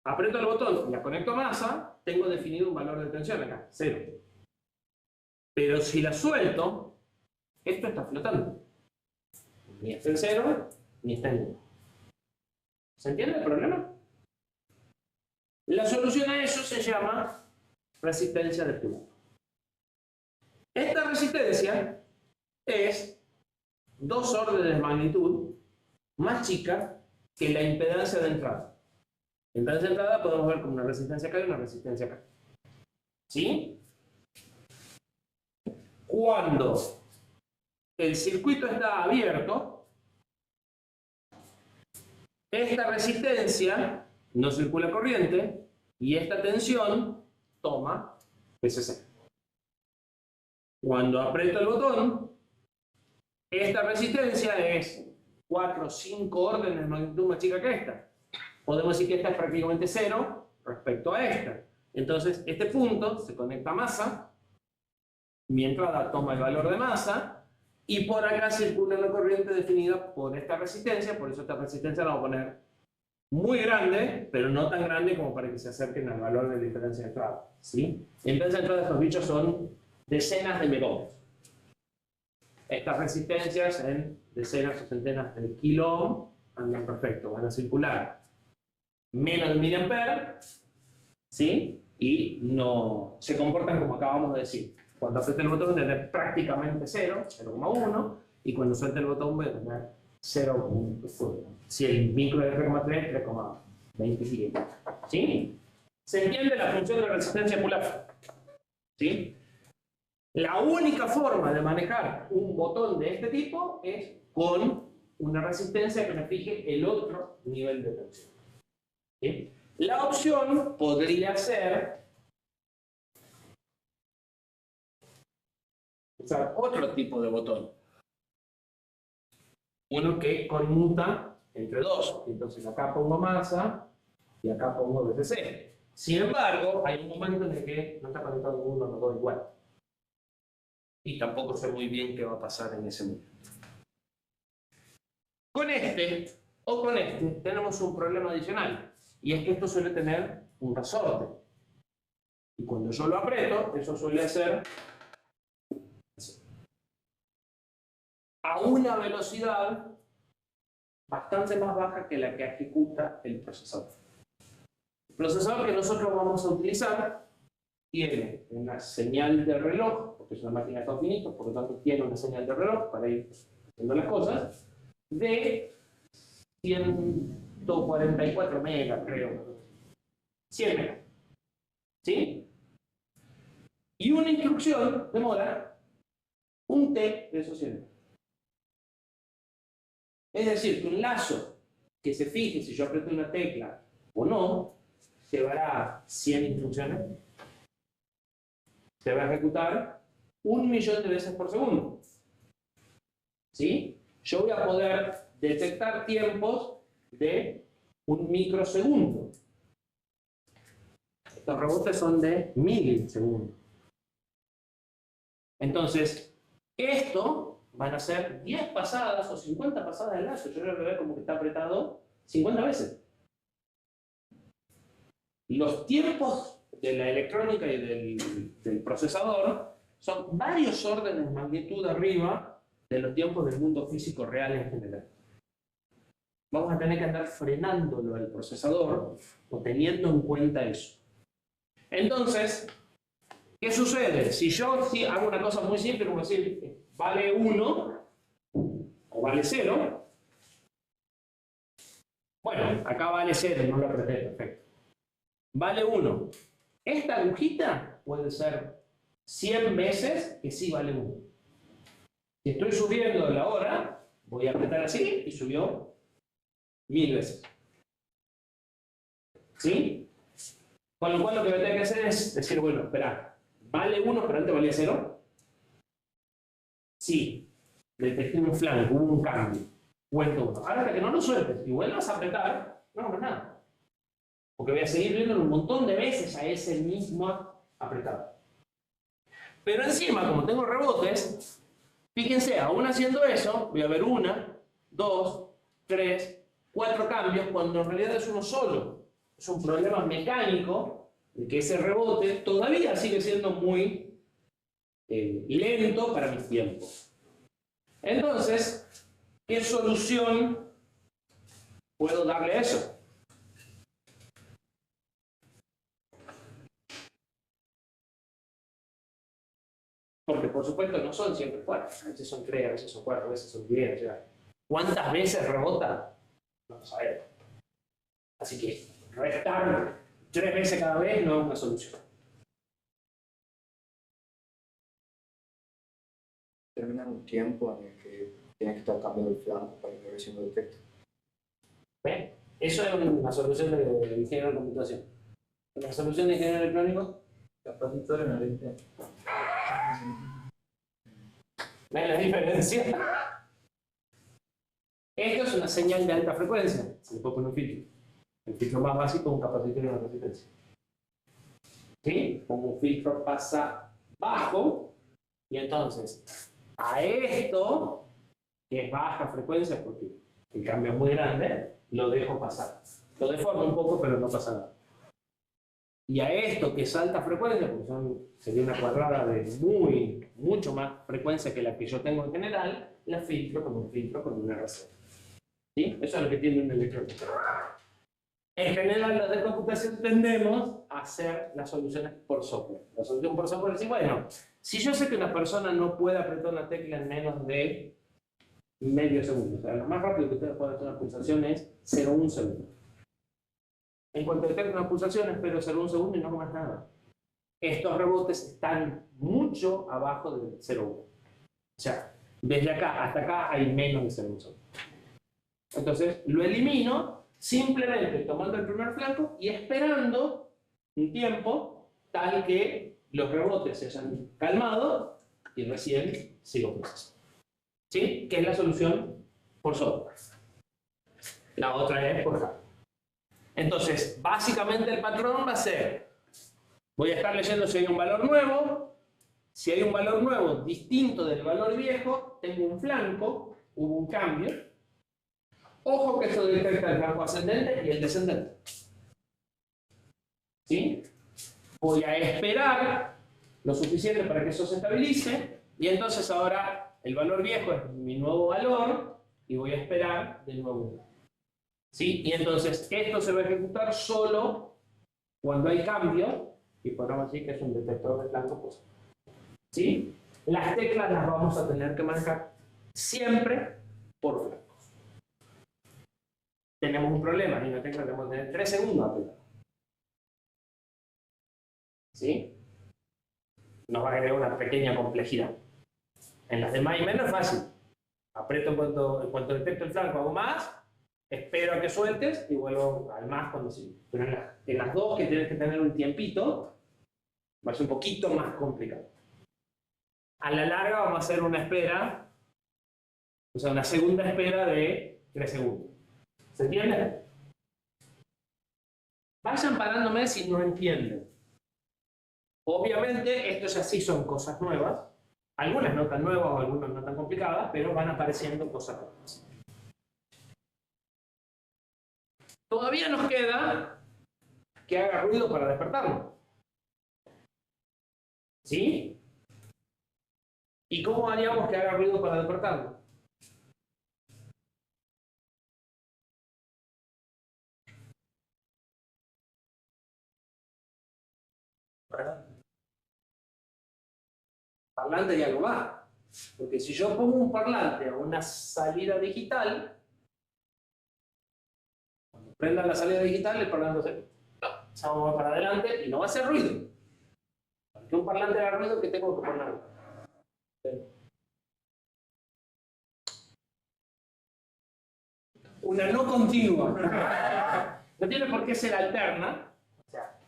Speaker 1: aprieto el botón y la conecto a masa, tengo definido un valor de tensión acá, 0. Pero si la suelto, esto está flotando. Ni está en 0, ni está en 1. ¿Se entiende el problema? La solución a eso se llama resistencia de flujo. Esta resistencia es 2 órdenes de magnitud más chica que la impedancia de entrada. Entonces, de entrada podemos ver como una resistencia acá y una resistencia acá. ¿Sí? Cuando el circuito está abierto, esta resistencia no circula corriente y esta tensión toma PCC. Cuando aprieto el botón, esta resistencia es 4 o 5 órdenes de magnitud más chica que esta. Podemos decir que esta es prácticamente 0 respecto a esta. Entonces, este punto se conecta a masa, mi entrada toma el valor de masa, y por acá circula una corriente definida por esta resistencia, por eso esta resistencia la voy a poner muy grande, pero no tan grande como para que se acerquen al valor de la diferencia de entrada. ¿Sí? Entonces, de entrada, estos bichos son decenas de megahms. Estas resistencias en decenas o centenas de kilo ohm andan perfecto, van a circular menos de 1000 amperes, ¿sí? Y no se comportan como acabamos de decir. Cuando apriete el botón voy a tener prácticamente 0, 0,1, y cuando suelte el botón voy a tener 0, si el micro es 3,3, 3,27. ¿Sí? ¿Se entiende la función de la resistencia pull-up? ¿Sí? La única forma de manejar un botón de este tipo es con una resistencia que me fije el otro nivel de tensión. ¿Sí? La opción podría ser usar otro tipo de botón. Uno que conmuta entre dos. Entonces acá pongo masa y acá pongo VCC. Sin embargo, hay un momento en el que no está conectado uno o los dos igual. Y tampoco sé muy bien qué va a pasar en ese momento. Con este o con este tenemos un problema adicional. Y es que esto suele tener un resorte. Y cuando yo lo aprieto, eso suele hacer a una velocidad bastante más baja que la que ejecuta el procesador. El procesador que nosotros vamos a utilizar tiene una señal de reloj, porque es una máquina de estados finitos, por lo tanto tiene una señal de reloj para ir haciendo las cosas, de 144 megas, creo. 100 megas. ¿Sí? Y una instrucción demora un T de esos 100 megas. Es decir, que un lazo que se fije si yo aprieto una tecla o no, llevará 100 instrucciones. Se va a ejecutar 1.000.000 de veces por segundo. ¿Sí? Yo voy a poder detectar tiempos de 1 microsegundo. Estos rebotes son de milisegundos. Entonces, esto van a ser 10 pasadas o 50 pasadas del lazo. Yo lo voy a ver como que está apretado 50 veces. Los tiempos de la electrónica y del procesador son varios órdenes de magnitud arriba de los tiempos del mundo físico real en general. Vamos a tener que andar frenándolo al procesador o teniendo en cuenta eso. Entonces, ¿qué sucede? Si yo hago una cosa muy simple, como decir, vale 1 o vale 0, bueno, acá vale 0, no lo apreté, perfecto. Vale 1. Esta agujita puede ser 100 veces que sí vale 1. Si estoy subiendo la hora, voy a apretar así y subió 1000 veces. ¿Sí? Con lo cual lo que voy a tener que hacer es decir, bueno, espera, ¿vale 1 pero antes valía 0? Sí, detecté un flanco, hubo un cambio. Cuento 1. Ahora hasta que no lo sueltes y vuelvas a apretar, no hago nada. Porque voy a seguir viéndolo un montón de veces a ese mismo apretado. Pero encima, como tengo rebotes, fíjense, aún haciendo eso, voy a ver 1, 2, 3, 4 cambios, cuando en realidad es uno solo. Es un problema mecánico de que ese rebote todavía sigue siendo muy lento para mis tiempos. Entonces, ¿qué solución puedo darle a eso? Porque por supuesto no son siempre 4, a veces son 3, a veces son 4, a veces son 10, o sea, ¿cuántas veces rebota? No lo sabemos. Así que restar 3 veces cada vez no es una solución.
Speaker 4: Termina un tiempo en el que tienes que estar cambiando el flanco para que recién lo detecte.
Speaker 1: ¿Ven? Eso es una solución de ingeniero de computación. Una solución de ingeniero electrónico,
Speaker 2: Capacitor en oriente.
Speaker 1: ¿ven la diferencia? Esto es una señal de alta frecuencia, se le puede poner un filtro. El filtro más básico es un capacitor y una resistencia. ¿Sí? Como un filtro pasa bajo, y entonces a esto, que es baja frecuencia porque el cambio es muy grande, lo dejo pasar. Lo deformo un poco, pero no pasa nada. Y a esto, que es alta frecuencia, porque sería una cuadrada de mucho más frecuencia que la que yo tengo en general, la filtro con un RC. ¿Sí? Eso es lo que tiene un electrónico. En general, los de computación tendemos a hacer las soluciones por software. La solución por software es decir, bueno, si yo sé que una persona no puede apretar una tecla en menos de medio segundo, o sea, lo más rápido que ustedes pueden hacer una pulsación es 0,1 segundo. En cuanto detecte una pulsación, espero 0,1 segundo y no más nada. Estos rebotes están mucho abajo del 0,1. O sea, desde acá hasta acá hay menos de 0,1 segundo. Entonces, lo elimino simplemente tomando el primer flanco y esperando un tiempo tal que los rebotes se hayan calmado y recién sigo procesando. ¿Sí? Que es la solución por software. La otra es por hardware. Entonces, básicamente el patrón va a ser, voy a estar leyendo si hay un valor nuevo. Si hay un valor nuevo distinto del valor viejo, tengo un flanco, hubo un cambio. Ojo que esto detecta el flanco ascendente y el descendente. ¿Sí? Voy a esperar lo suficiente para que eso se estabilice y entonces ahora el valor viejo es mi nuevo valor y voy a esperar de nuevo. ¿Sí? Y entonces esto se va a ejecutar solo cuando hay cambio y podemos decir que es un detector de flanco positivo. ¿Sí? Las teclas las vamos a tener que manejar siempre por flancos. Tenemos un problema, y una tecla tenemos que tener 3 segundos a apretar. ¿Sí? Nos va a agregar una pequeña complejidad. En las de más y menos es fácil. Aprieto en cuanto detecto el flanco, hago más, espero a que sueltes y vuelvo al más cuando sigue. Pero en las dos que tienes que tener un tiempito, va a ser un poquito más complicado. A la larga vamos a hacer una espera, o sea, una segunda espera de 3 segundos. ¿Se entiende? Vayan parándome si no entienden. Obviamente, estos ya sí son cosas nuevas. Algunas no tan nuevas o algunas no tan complicadas, pero van apareciendo cosas nuevas. Todavía nos queda que haga ruido para despertarlo. ¿Sí? ¿Y cómo haríamos que haga ruido para despertarlo? Parlante y algo más. Porque si yo pongo un parlante a una salida digital, cuando prenda la salida digital, el parlante se va a mover para adelante y no va a hacer ruido. Para que un parlante haga ruido, ¿qué tengo que poner? Una no continua. No tiene por qué ser alterna. O sea,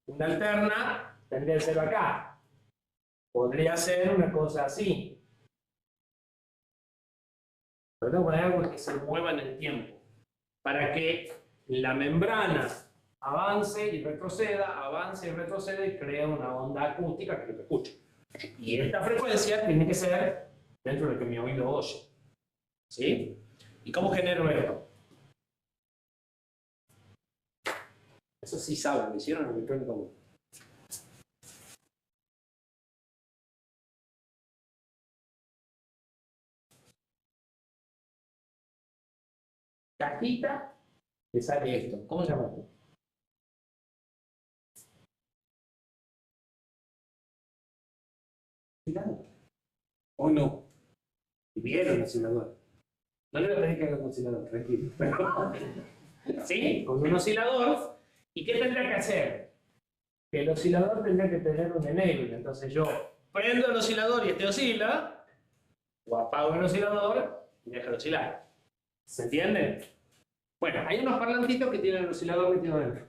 Speaker 1: una alterna tendría que ser acá. Podría ser una cosa así. Pero tengo que poner algo que se mueva en el tiempo. Para que la membrana avance y retroceda y crea una onda acústica que te escuche. Y esta frecuencia tiene que ser dentro de lo que mi oído oye. ¿Sí? ¿Y cómo genero esto? Eso sí saben, lo hicieron en el electrónico. Cajita, que sale esto. ¿Cómo se llama esto? ¿O no? Y vieron el oscilador. No le voy a pedir que haga un oscilador, tranquilo. Pero ¿Sí? Con un oscilador. ¿Y qué tendría que hacer? Que el oscilador tendría que tener un enable. Entonces yo prendo el oscilador y este oscila, o apago el oscilador y dejo de oscilar. ¿Se entiende? Bueno, hay unos parlantitos que tienen el oscilador metido dentro.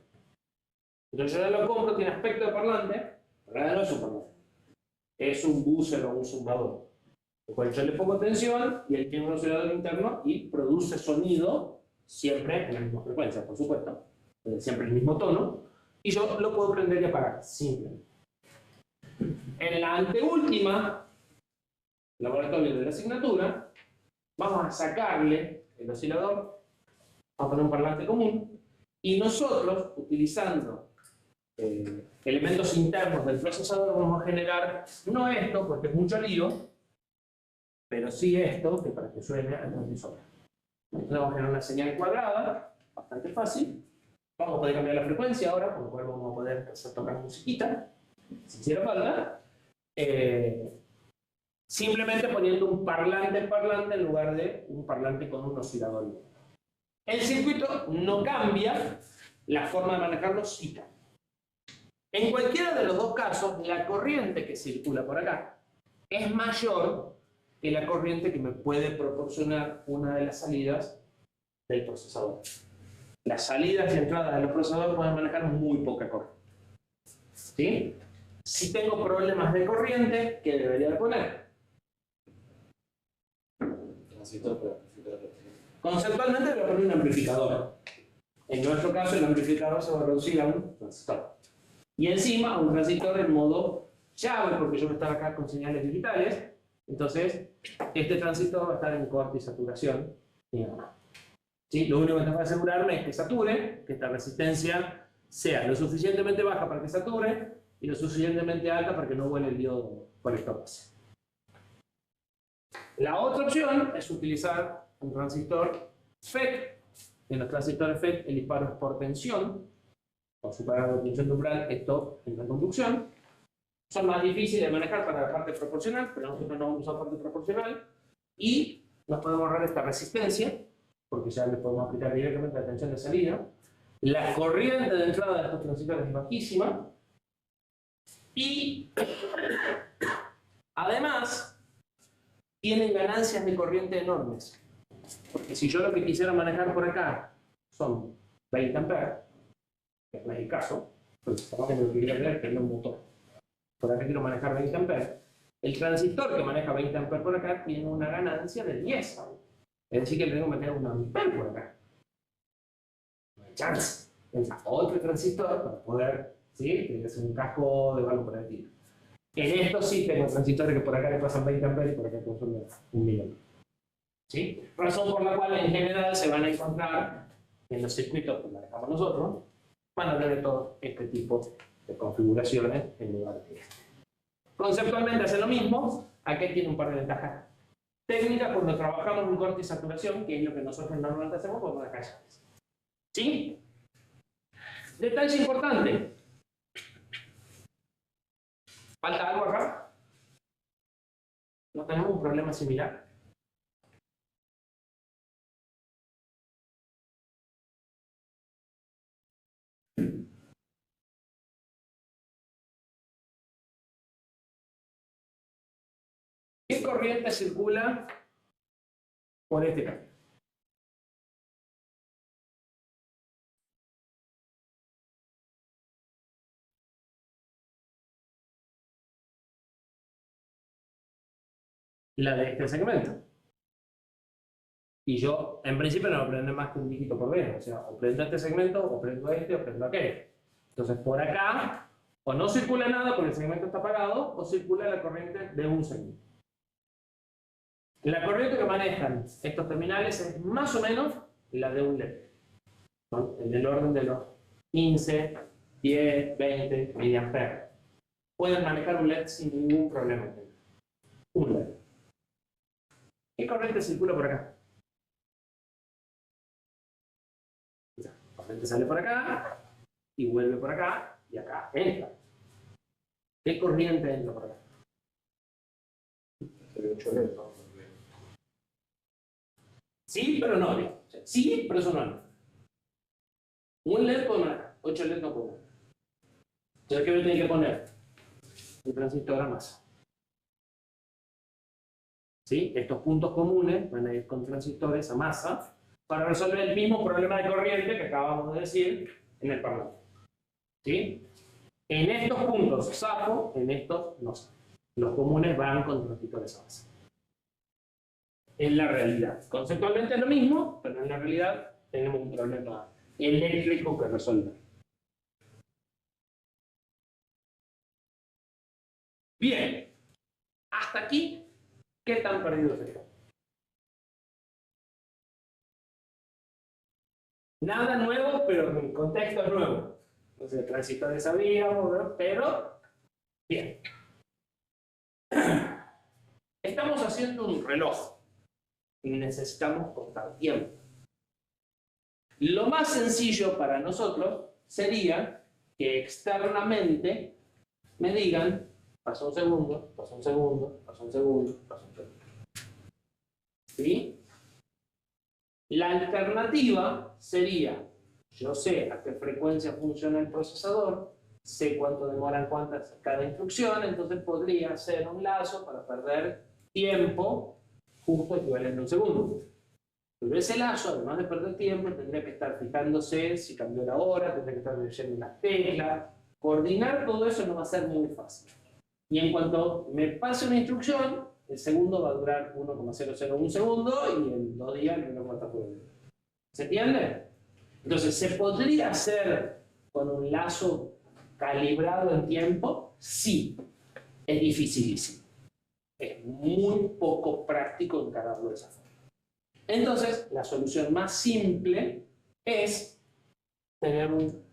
Speaker 1: Entonces yo ya lo compro, tiene aspecto de parlante, pero no es un parlante. Es un buzzer o un zumbador. El cual yo le pongo tensión y él tiene un oscilador interno y produce sonido siempre en la misma frecuencia, por supuesto. Siempre el mismo tono. Y yo lo puedo prender y apagar, simplemente. En la anteúltima laboratorio de la asignatura, vamos a sacarle el oscilador, vamos a poner un parlante común, y nosotros, utilizando elementos internos del procesador, vamos a generar, no esto, porque es mucho lío, pero sí esto, que para que suene al transistor. Entonces vamos a generar una señal cuadrada, bastante fácil. Vamos a poder cambiar la frecuencia ahora, con lo cual vamos a poder hacer tocar musiquita, si hiciera falta. Simplemente poniendo un parlante en lugar de un parlante con un oscilador. El circuito no cambia, la forma de manejarlo sí cambia. En cualquiera de los dos casos, la corriente que circula por acá es mayor que la corriente que me puede proporcionar una de las salidas del procesador. Las salidas y entradas de los procesadores pueden manejar muy poca corriente. ¿Sí? Si tengo problemas de corriente, ¿qué debería de poner? Conceptualmente voy a poner un amplificador. En nuestro caso, el amplificador se va a reducir a un transistor. Y encima, a un transistor en modo llave, porque yo voy a estar acá con señales digitales. Entonces, este transistor va a estar en corte y saturación. ¿Sí? Lo único que tengo que asegurarme es que sature, que esta resistencia sea lo suficientemente baja para que sature y lo suficientemente alta para que no vuele el diodo colector base. La otra opción es utilizar un transistor FET. En los transistores FET el disparo es por tensión, por superar la tensión de umbral, esto en la conducción. Son más difíciles de manejar para la parte proporcional, pero nosotros no vamos a usar parte proporcional y nos podemos ahorrar esta resistencia, porque ya le podemos aplicar directamente la tensión de salida. La corriente de entrada de estos transistores es bajísima y además tienen ganancias de corriente enormes. Porque si yo lo que quisiera manejar por acá son 20 amperes, que no es el caso, porque estamos en lo que quiero ver, que es un motor. Por acá quiero manejar 20 amperes. El transistor que maneja 20 amperes por acá tiene una ganancia de 10. Es decir, que le tengo que meter un amper por acá. No hay chance. Entra otro transistor para poder, ¿sí? Tiene que ser un casco de algo por aquí. En esto sí tengo transistores que por acá le pasan 20 amperes y por acá consumen 1.000. ¿Sí? Razón por la cual en general se van a encontrar en los circuitos que manejamos nosotros, van a tener todo este tipo de configuraciones en lugar de este. Conceptualmente hace lo mismo, aquí tiene un par de ventajas técnicas cuando trabajamos en corte y saturación, que es lo que nosotros normalmente hacemos con las calles. ¿Sí? Detalle importante. ¿Falta algo acá? ¿No tenemos un problema similar? ¿Qué corriente circula por este camino? La de este segmento. Y yo, en principio, no lo prendo más que un dígito por vez. O sea, o prendo este segmento, o prendo este, o prendo aquel. Entonces, por acá, o no circula nada porque el segmento está apagado, o circula la corriente de un segmento. La corriente que manejan estos terminales es más o menos la de un LED. ¿No? En el orden de los 15, 10, 20 miliamperes. Pueden manejar un LED sin ningún problema. Un LED. ¿Qué corriente circula por acá? La corriente sale por acá y vuelve por acá y acá entra. ¿Qué corriente entra por acá? Sí, pero no. Sí, pero eso no. Un LED puede manejar, 8 LED no puede manejar. Entonces, ¿qué voy a tener que poner? Un transistor a masa. ¿Sí? Estos puntos comunes van a ir con transistores a masa para resolver el mismo problema de corriente que acabamos de decir en el parlamento. ¿Sí? En estos puntos saco, en estos no saco. Los comunes van con transistores a masa. En la realidad. Conceptualmente es lo mismo, pero en la realidad tenemos un problema eléctrico que resolver. Bien. Hasta aquí, ¿qué tan perdido sería? Nada nuevo, pero en contexto nuevo. Entonces, transistores sabíamos, ¿no? Pero bien. Estamos haciendo un reloj y necesitamos contar tiempo. Lo más sencillo para nosotros sería que externamente me digan, pasó un segundo, pasó un segundo, pasó un segundo, pasó un segundo. ¿Sí? La alternativa sería, yo sé a qué frecuencia funciona el procesador, sé cuánto demoran cada instrucción, entonces podría hacer un lazo para perder tiempo justo equivalente a un segundo. Pero ese lazo, además de perder tiempo, tendría que estar fijándose si cambió la hora, tendría que estar leyendo unas teclas. Coordinar todo eso no va a ser muy fácil. Y en cuanto me pase una instrucción, el segundo va a durar 1,001 segundo y en 2 días el reloj va a estar por el día. ¿Se entiende? Entonces, ¿se podría hacer con un lazo calibrado en tiempo? Sí. Es dificilísimo. Es muy poco práctico encararlo de esa forma. Entonces, la solución más simple es tener un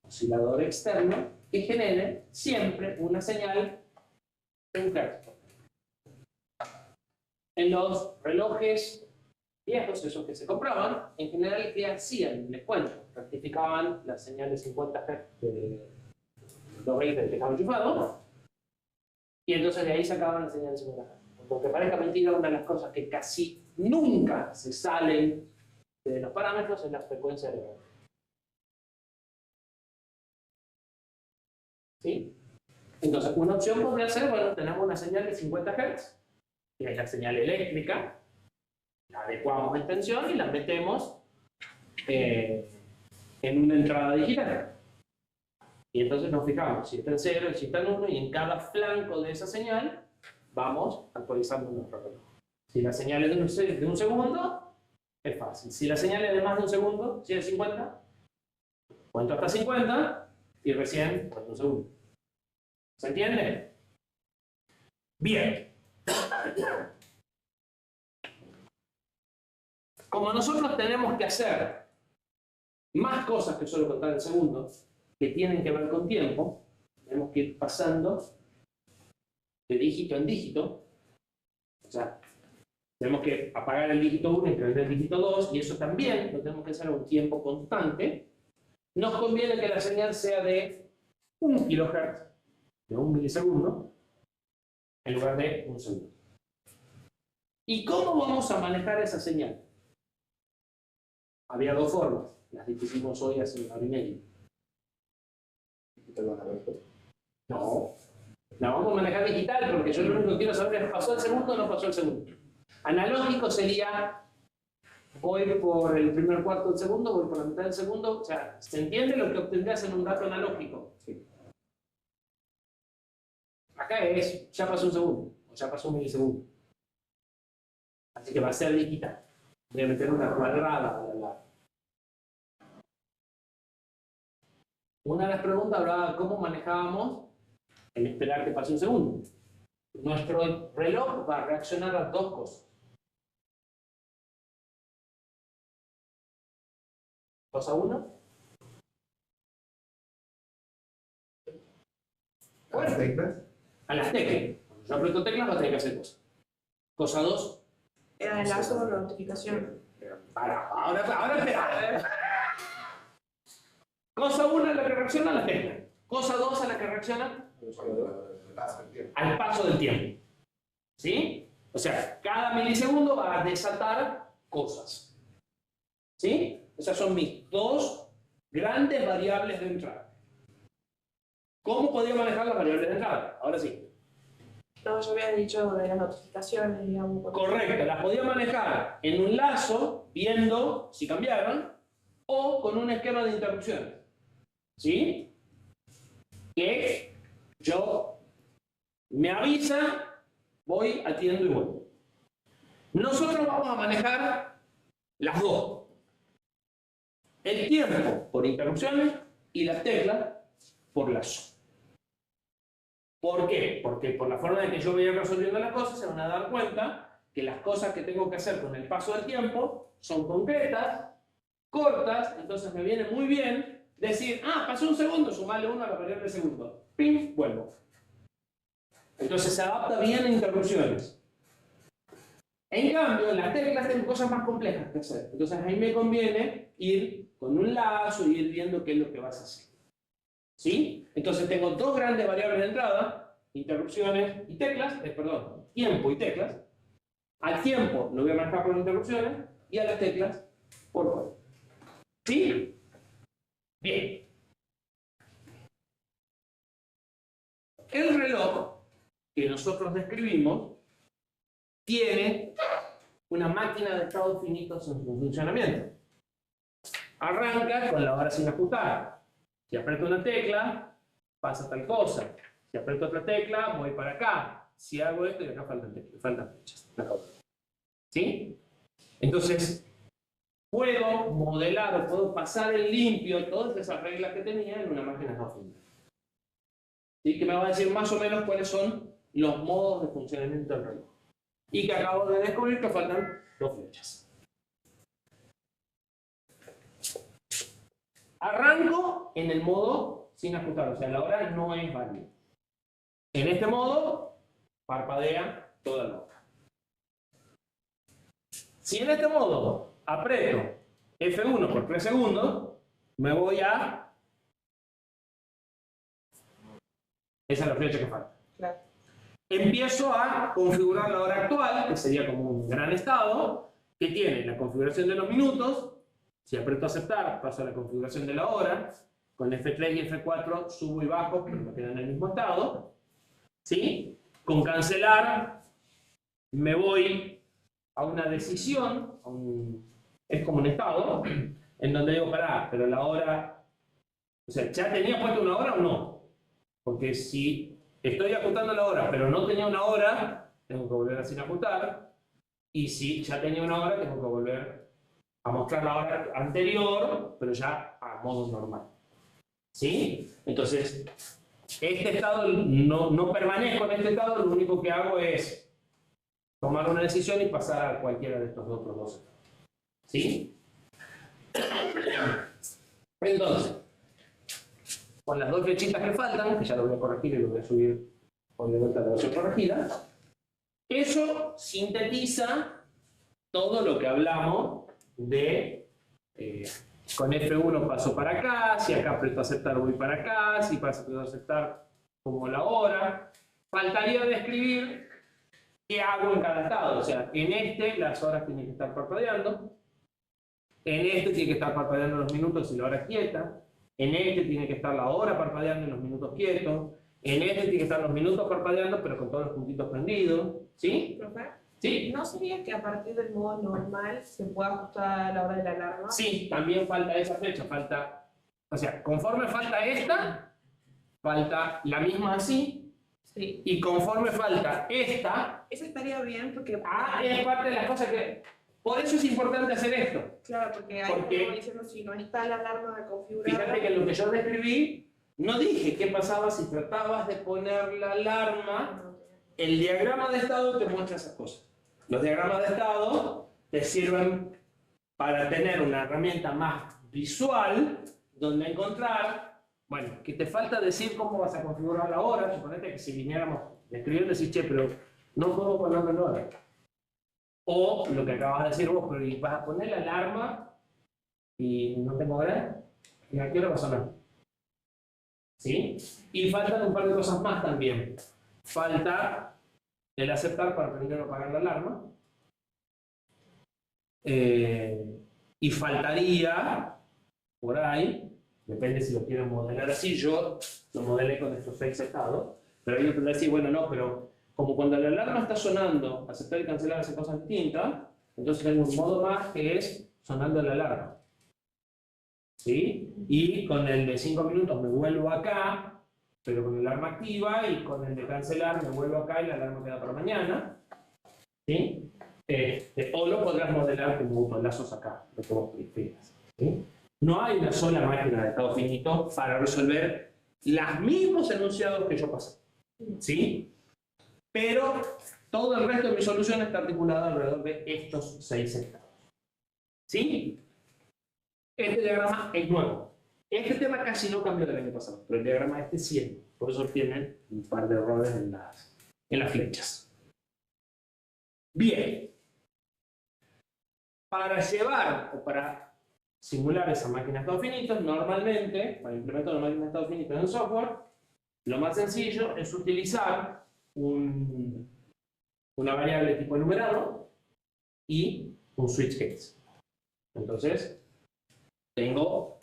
Speaker 1: oscilador externo que genere siempre una señal de un hertz. En los relojes viejos, esos que se compraban, en general, ¿qué hacían? Les cuento, rectificaban las señales 50 Hz de 220 del teclado enchufado, y entonces de ahí sacaban la señal de 50 Hz. Aunque parezca mentira, una de las cosas que casi nunca se salen de los parámetros es la frecuencia de error. ¿Sí? Entonces, una opción podría ser, bueno, tenemos una señal de 50 Hz, que es la señal eléctrica, la adecuamos en tensión y la metemos en una entrada digital. Y entonces nos fijamos si está en 0, si está en 1, y en cada flanco de esa señal vamos actualizando nuestro reloj. Si la señal es de un segundo, es fácil. Si la señal es de más de un segundo, si es de 50, cuento hasta 50 y recién cuento un segundo. ¿Se entiende? Bien. Como nosotros tenemos que hacer más cosas que solo contar en segundos, que tienen que ver con tiempo, tenemos que ir pasando de dígito en dígito. O sea, tenemos que apagar el dígito 1 y prender el dígito 2, y eso también lo tenemos que hacer a un tiempo constante. Nos conviene que la señal sea de 1 kHz, de 1 milisegundo, en lugar de 1 segundo. ¿Y cómo vamos a manejar esa señal? Había 2 formas, las discutimos hoy hace 1 hora y media. No, la vamos a manejar digital porque yo lo único que quiero saber es ¿pasó el segundo o no pasó el segundo? Analógico sería voy por el primer cuarto del segundo, voy por la mitad del segundo. O sea, ¿se entiende lo que obtendrías en un dato analógico? Sí. Acá es, ya pasó un segundo, o ya pasó un milisegundo. Así que va a ser digital. Voy a meter una cuadrada al lado. Una de las preguntas hablaba de cómo manejábamos el esperar que pase un segundo. Nuestro reloj va a reaccionar a 2 cosas. Cosa 1.
Speaker 6: ¿A las teclas?
Speaker 1: A las teclas. Cuando yo aprieto teclas va a tener que hacer cosas. Cosa 2.
Speaker 3: Era el lazo de notificación.
Speaker 1: Ahora espera. Cosa 1 a la que reacciona a las teclas. Cosa 2 a la que reacciona al paso del tiempo. ¿Sí? O sea, cada milisegundo va a desatar cosas. ¿Sí? Esas son mis 2 grandes variables de entrada. ¿Cómo podría manejar las variables de entrada? Ahora sí.
Speaker 3: No, yo había dicho de las notificaciones, digamos.
Speaker 1: Correcto, las podía manejar en un lazo, viendo si cambiaron, o con un esquema de interrupciones. ¿Sí? Que yo me avisa, voy, atiendo y vuelvo. Nosotros vamos a manejar las dos. El tiempo por interrupciones y las teclas por lazo. ¿Por qué? Porque por la forma en que yo voy a ir resolviendo las cosas se van a dar cuenta que las cosas que tengo que hacer con el paso del tiempo son concretas, cortas, entonces me viene muy bien decir, pasó un segundo, sumarle 1 a la variable de segundo. ¡Pim! Vuelvo. Entonces se adapta bien a interrupciones. En cambio, en las teclas tengo cosas más complejas que hacer. Entonces ahí me conviene ir con un lazo y ir viendo qué es lo que vas a hacer. ¿Sí? Entonces tengo dos grandes variables de entrada, interrupciones y teclas, tiempo y teclas. Al tiempo lo voy a manejar por interrupciones y a las teclas por código. ¿Sí? Bien. El reloj que nosotros describimos tiene una máquina de estados finitos en su funcionamiento. Arranca con la hora sin ajustar. Si aprieto una tecla, pasa tal cosa. Si aprieto otra tecla, voy para acá. Si hago esto, y acá faltan fechas. ¿Sí? Entonces, puedo modelar o puedo pasar en limpio todas esas reglas que tenía en una máquina de estados finitos. ¿Sí? Que me va a decir más o menos cuáles son los modos de funcionamiento del reloj. Y que acabo de descubrir que faltan 2 flechas. Arranco en el modo sin ajustar, o sea, la hora no es válida. En este modo, parpadea toda la hora. Si en este modo aprieto F1 por 3 segundos, me voy a... Esa es la flecha que falta.
Speaker 3: Claro.
Speaker 1: Empiezo a configurar la hora actual, que sería como un gran estado, que tiene la configuración de los minutos. Si aprieto aceptar, paso a la configuración de la hora. Con F3 y F4 subo y bajo, pero me quedan en el mismo estado. ¿Sí? Con cancelar, me voy a una decisión, es como un estado, en donde digo, pero la hora, o sea, ¿ya tenía puesto una hora o no? Porque si estoy ajustando la hora, pero no tenía una hora, tengo que volver a sin ajustar. Y si ya tenía una hora, tengo que volver a mostrar la hora anterior, pero ya a modo normal. ¿Sí? Entonces, este estado, no permanezco en este estado, lo único que hago es tomar una decisión y pasar a cualquiera de estos otros dos estados. ¿Sí? Entonces, con las 2 flechitas que faltan, que ya lo voy a corregir y lo voy a subir hoy de vuelta a la versión corregida, eso sintetiza todo lo que hablamos de con F1 paso para acá, si acá aprieto aceptar voy para acá, si aprieto aceptar pongo la hora. Faltaría describir qué hago en cada estado, o sea, en este las horas tienen que estar parpadeando, en este tiene que estar parpadeando los minutos y la hora quieta, en este tiene que estar la hora parpadeando y los minutos quietos, en este tiene que estar los minutos parpadeando pero con todos los puntitos prendidos, ¿sí?
Speaker 3: ¿Profe?
Speaker 1: Sí.
Speaker 3: ¿No sería que a partir del modo normal se pueda ajustar la hora de la alarma?
Speaker 1: Sí, también falta esa fecha, o sea, conforme falta esta, falta la misma así,
Speaker 3: Sí.
Speaker 1: y conforme falta esta,
Speaker 3: Eso estaría bien porque...
Speaker 1: es parte de las cosas que... Por eso es importante hacer esto.
Speaker 3: Claro, porque ahí
Speaker 1: Porque-
Speaker 3: como diciendo, si no está la alarma configurada...
Speaker 1: Fíjate que en lo que yo describí, no dije qué pasaba si tratabas de poner la alarma. El diagrama de estado te muestra esas cosas. Los diagramas de estado te sirven para tener una herramienta más visual donde encontrar, bueno, que te falta decir cómo vas a configurar la hora. Suponete que si viniéramos a escribir, decís, che, pero no puedo ponerlo en hora. O lo que acabas de decir vos, pero ¿y vas a poner la alarma y no tengo hora? ¿Y a qué hora va a sonar? ¿Sí? Y faltan un par de cosas más también. Falta el aceptar para prender o apagar la alarma. Y faltaría, por ahí, Depende si lo quieren modelar así. Yo lo modelé con estos 6 estados. Pero ellos tendrán que decir, bueno, no, pero como cuando la alarma está sonando, aceptar y cancelar hace cosas distintas, entonces tengo un modo más que es sonando la alarma. ¿Sí? Y con el de 5 minutos me vuelvo acá, pero con la alarma activa, y con el de cancelar me vuelvo acá y la alarma queda para mañana. ¿Sí? O lo podrás modelar como autolazos acá, lo que vos prefieras. ¿Sí? No hay una sola máquina de estado finito para resolver los mismos enunciados que yo pasé. ¿Sí? Pero todo el resto de mi solución está articulado alrededor de estos 6 estados. ¿Sí? Este diagrama es nuevo. Este tema casi no cambió del año pasado, pero el diagrama este sí. Por eso tienen un par de errores en las flechas. Bien. Para llevar o para simular esa máquina de estados finitos, normalmente, para implementar una máquina de estados finitos en el software, lo más sencillo es utilizar una variable tipo enumerado y un switch case. Entonces, tengo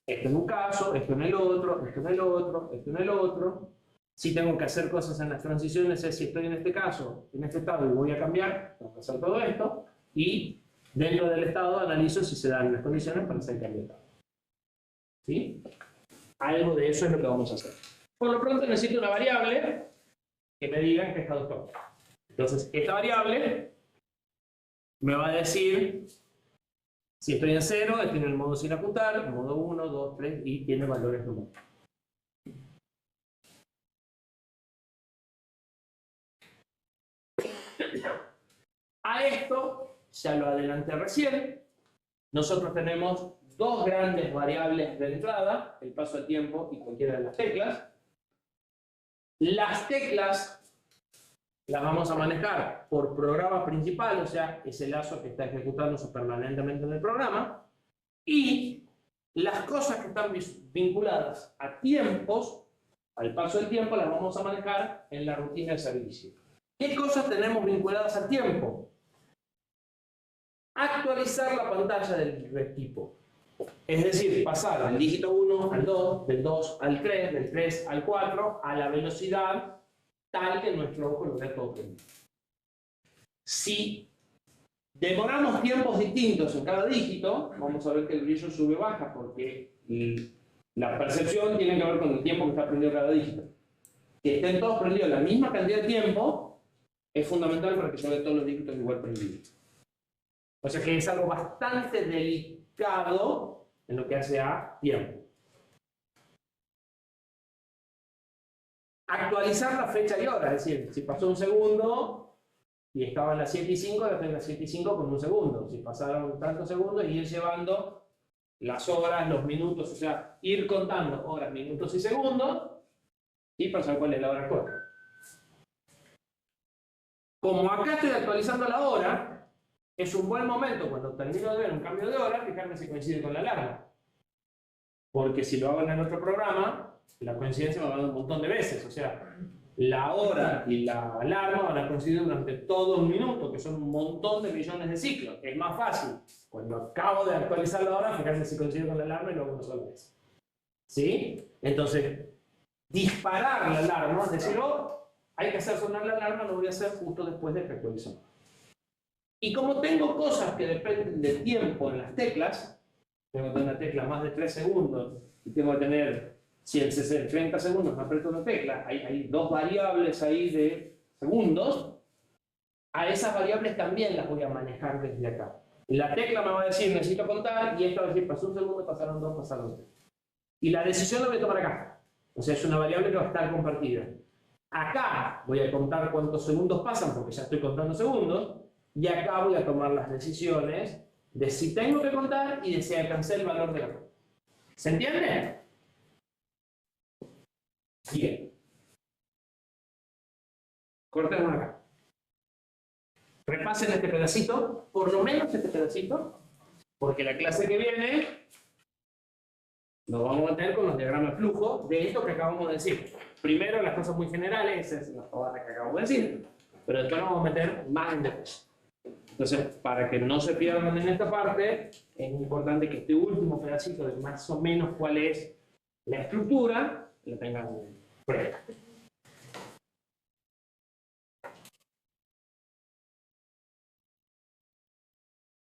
Speaker 1: esto en un caso, esto en el otro, esto en el otro, esto en el otro. Si tengo que hacer cosas en las transiciones, es si estoy en este caso, en este estado y voy a cambiar, tengo que hacer todo esto. Y dentro del estado analizo si se dan las condiciones para hacer el cambio de estado. ¿Sí? Algo de eso es lo que vamos a hacer. Por lo pronto necesito una variable que me diga en qué estado estoy. Entonces, esta variable me va a decir si estoy en 0, estoy en el modo sin apuntar, modo 1, 2, 3 y tiene valores numéricos. A esto, ya lo adelanté recién, nosotros tenemos dos grandes variables de entrada, el paso de tiempo y cualquiera de las teclas. Las teclas las vamos a manejar por programa principal, o sea, ese lazo que está ejecutándose permanentemente en el programa, y las cosas que están vinculadas a tiempos, al paso del tiempo, las vamos a manejar en la rutina de servicio. ¿Qué cosas tenemos vinculadas al tiempo? Actualizar la pantalla del tipo. Es decir, pasar del dígito 1 al 2, del 2 al 3, del 3 al 4, a la velocidad tal que nuestro ojo lo vea todo prendido. Si demoramos tiempos distintos en cada dígito, vamos a ver que el brillo sube o baja, porque la percepción tiene que ver con el tiempo que está prendido cada dígito. Que estén todos prendidos la misma cantidad de tiempo es fundamental para que yo vea todos los dígitos igual prendidos. O sea que es algo bastante delicado en lo que hace a tiempo. Actualizar la fecha y hora, es decir, si pasó un segundo y estaba en las 7:05, ahora estoy en las 7:05 con un segundo. Si pasaron tantos segundos, y ir llevando las horas, los minutos, o sea, ir contando horas, minutos y segundos, y para saber cuál es la hora actual. Como acá estoy actualizando la hora, es un buen momento cuando termino de ver un cambio de hora, fijarme si coincide con la alarma. Porque si lo hago en el otro programa, la coincidencia me va a dar un montón de veces. O sea, la hora y la alarma van a coincidir durante todo un minuto, que son un montón de millones de ciclos. Es más fácil, cuando acabo de actualizar la hora, fijarse si coincide con la alarma y luego una sola vez. ¿Sí? Entonces, disparar la alarma, es decir, oh, hay que hacer sonar la alarma, lo voy a hacer justo después de que actualizo. Y como tengo cosas que dependen de tiempo en las teclas, tengo que tener una tecla más de 3 segundos y tengo que tener, si en 30 segundos me aprieto una tecla, hay dos variables ahí de segundos, a esas variables también las voy a manejar desde acá. La tecla me va a decir necesito contar y esto va a decir pasó un segundo, pasaron 2, pasaron 3. Y la decisión la voy a tomar acá. O sea, es una variable que va a estar compartida. Acá voy a contar cuántos segundos pasan porque ya estoy contando segundos. Y acá voy a tomar las decisiones de si tengo que contar y de si alcancé el valor de la cuenta. ¿Se entiende? Bien. Cortemos acá. Repasen este pedacito, por lo menos este pedacito, porque la clase que viene nos vamos a meter con los diagramas de flujo de esto que acabamos de decir. Primero las cosas muy generales, esas son las todas que acabamos de decir, pero después nos vamos a meter más en detalle. Entonces, para que no se pierdan en esta parte, es importante que este último pedacito de más o menos cuál es la estructura, lo tengan fresca.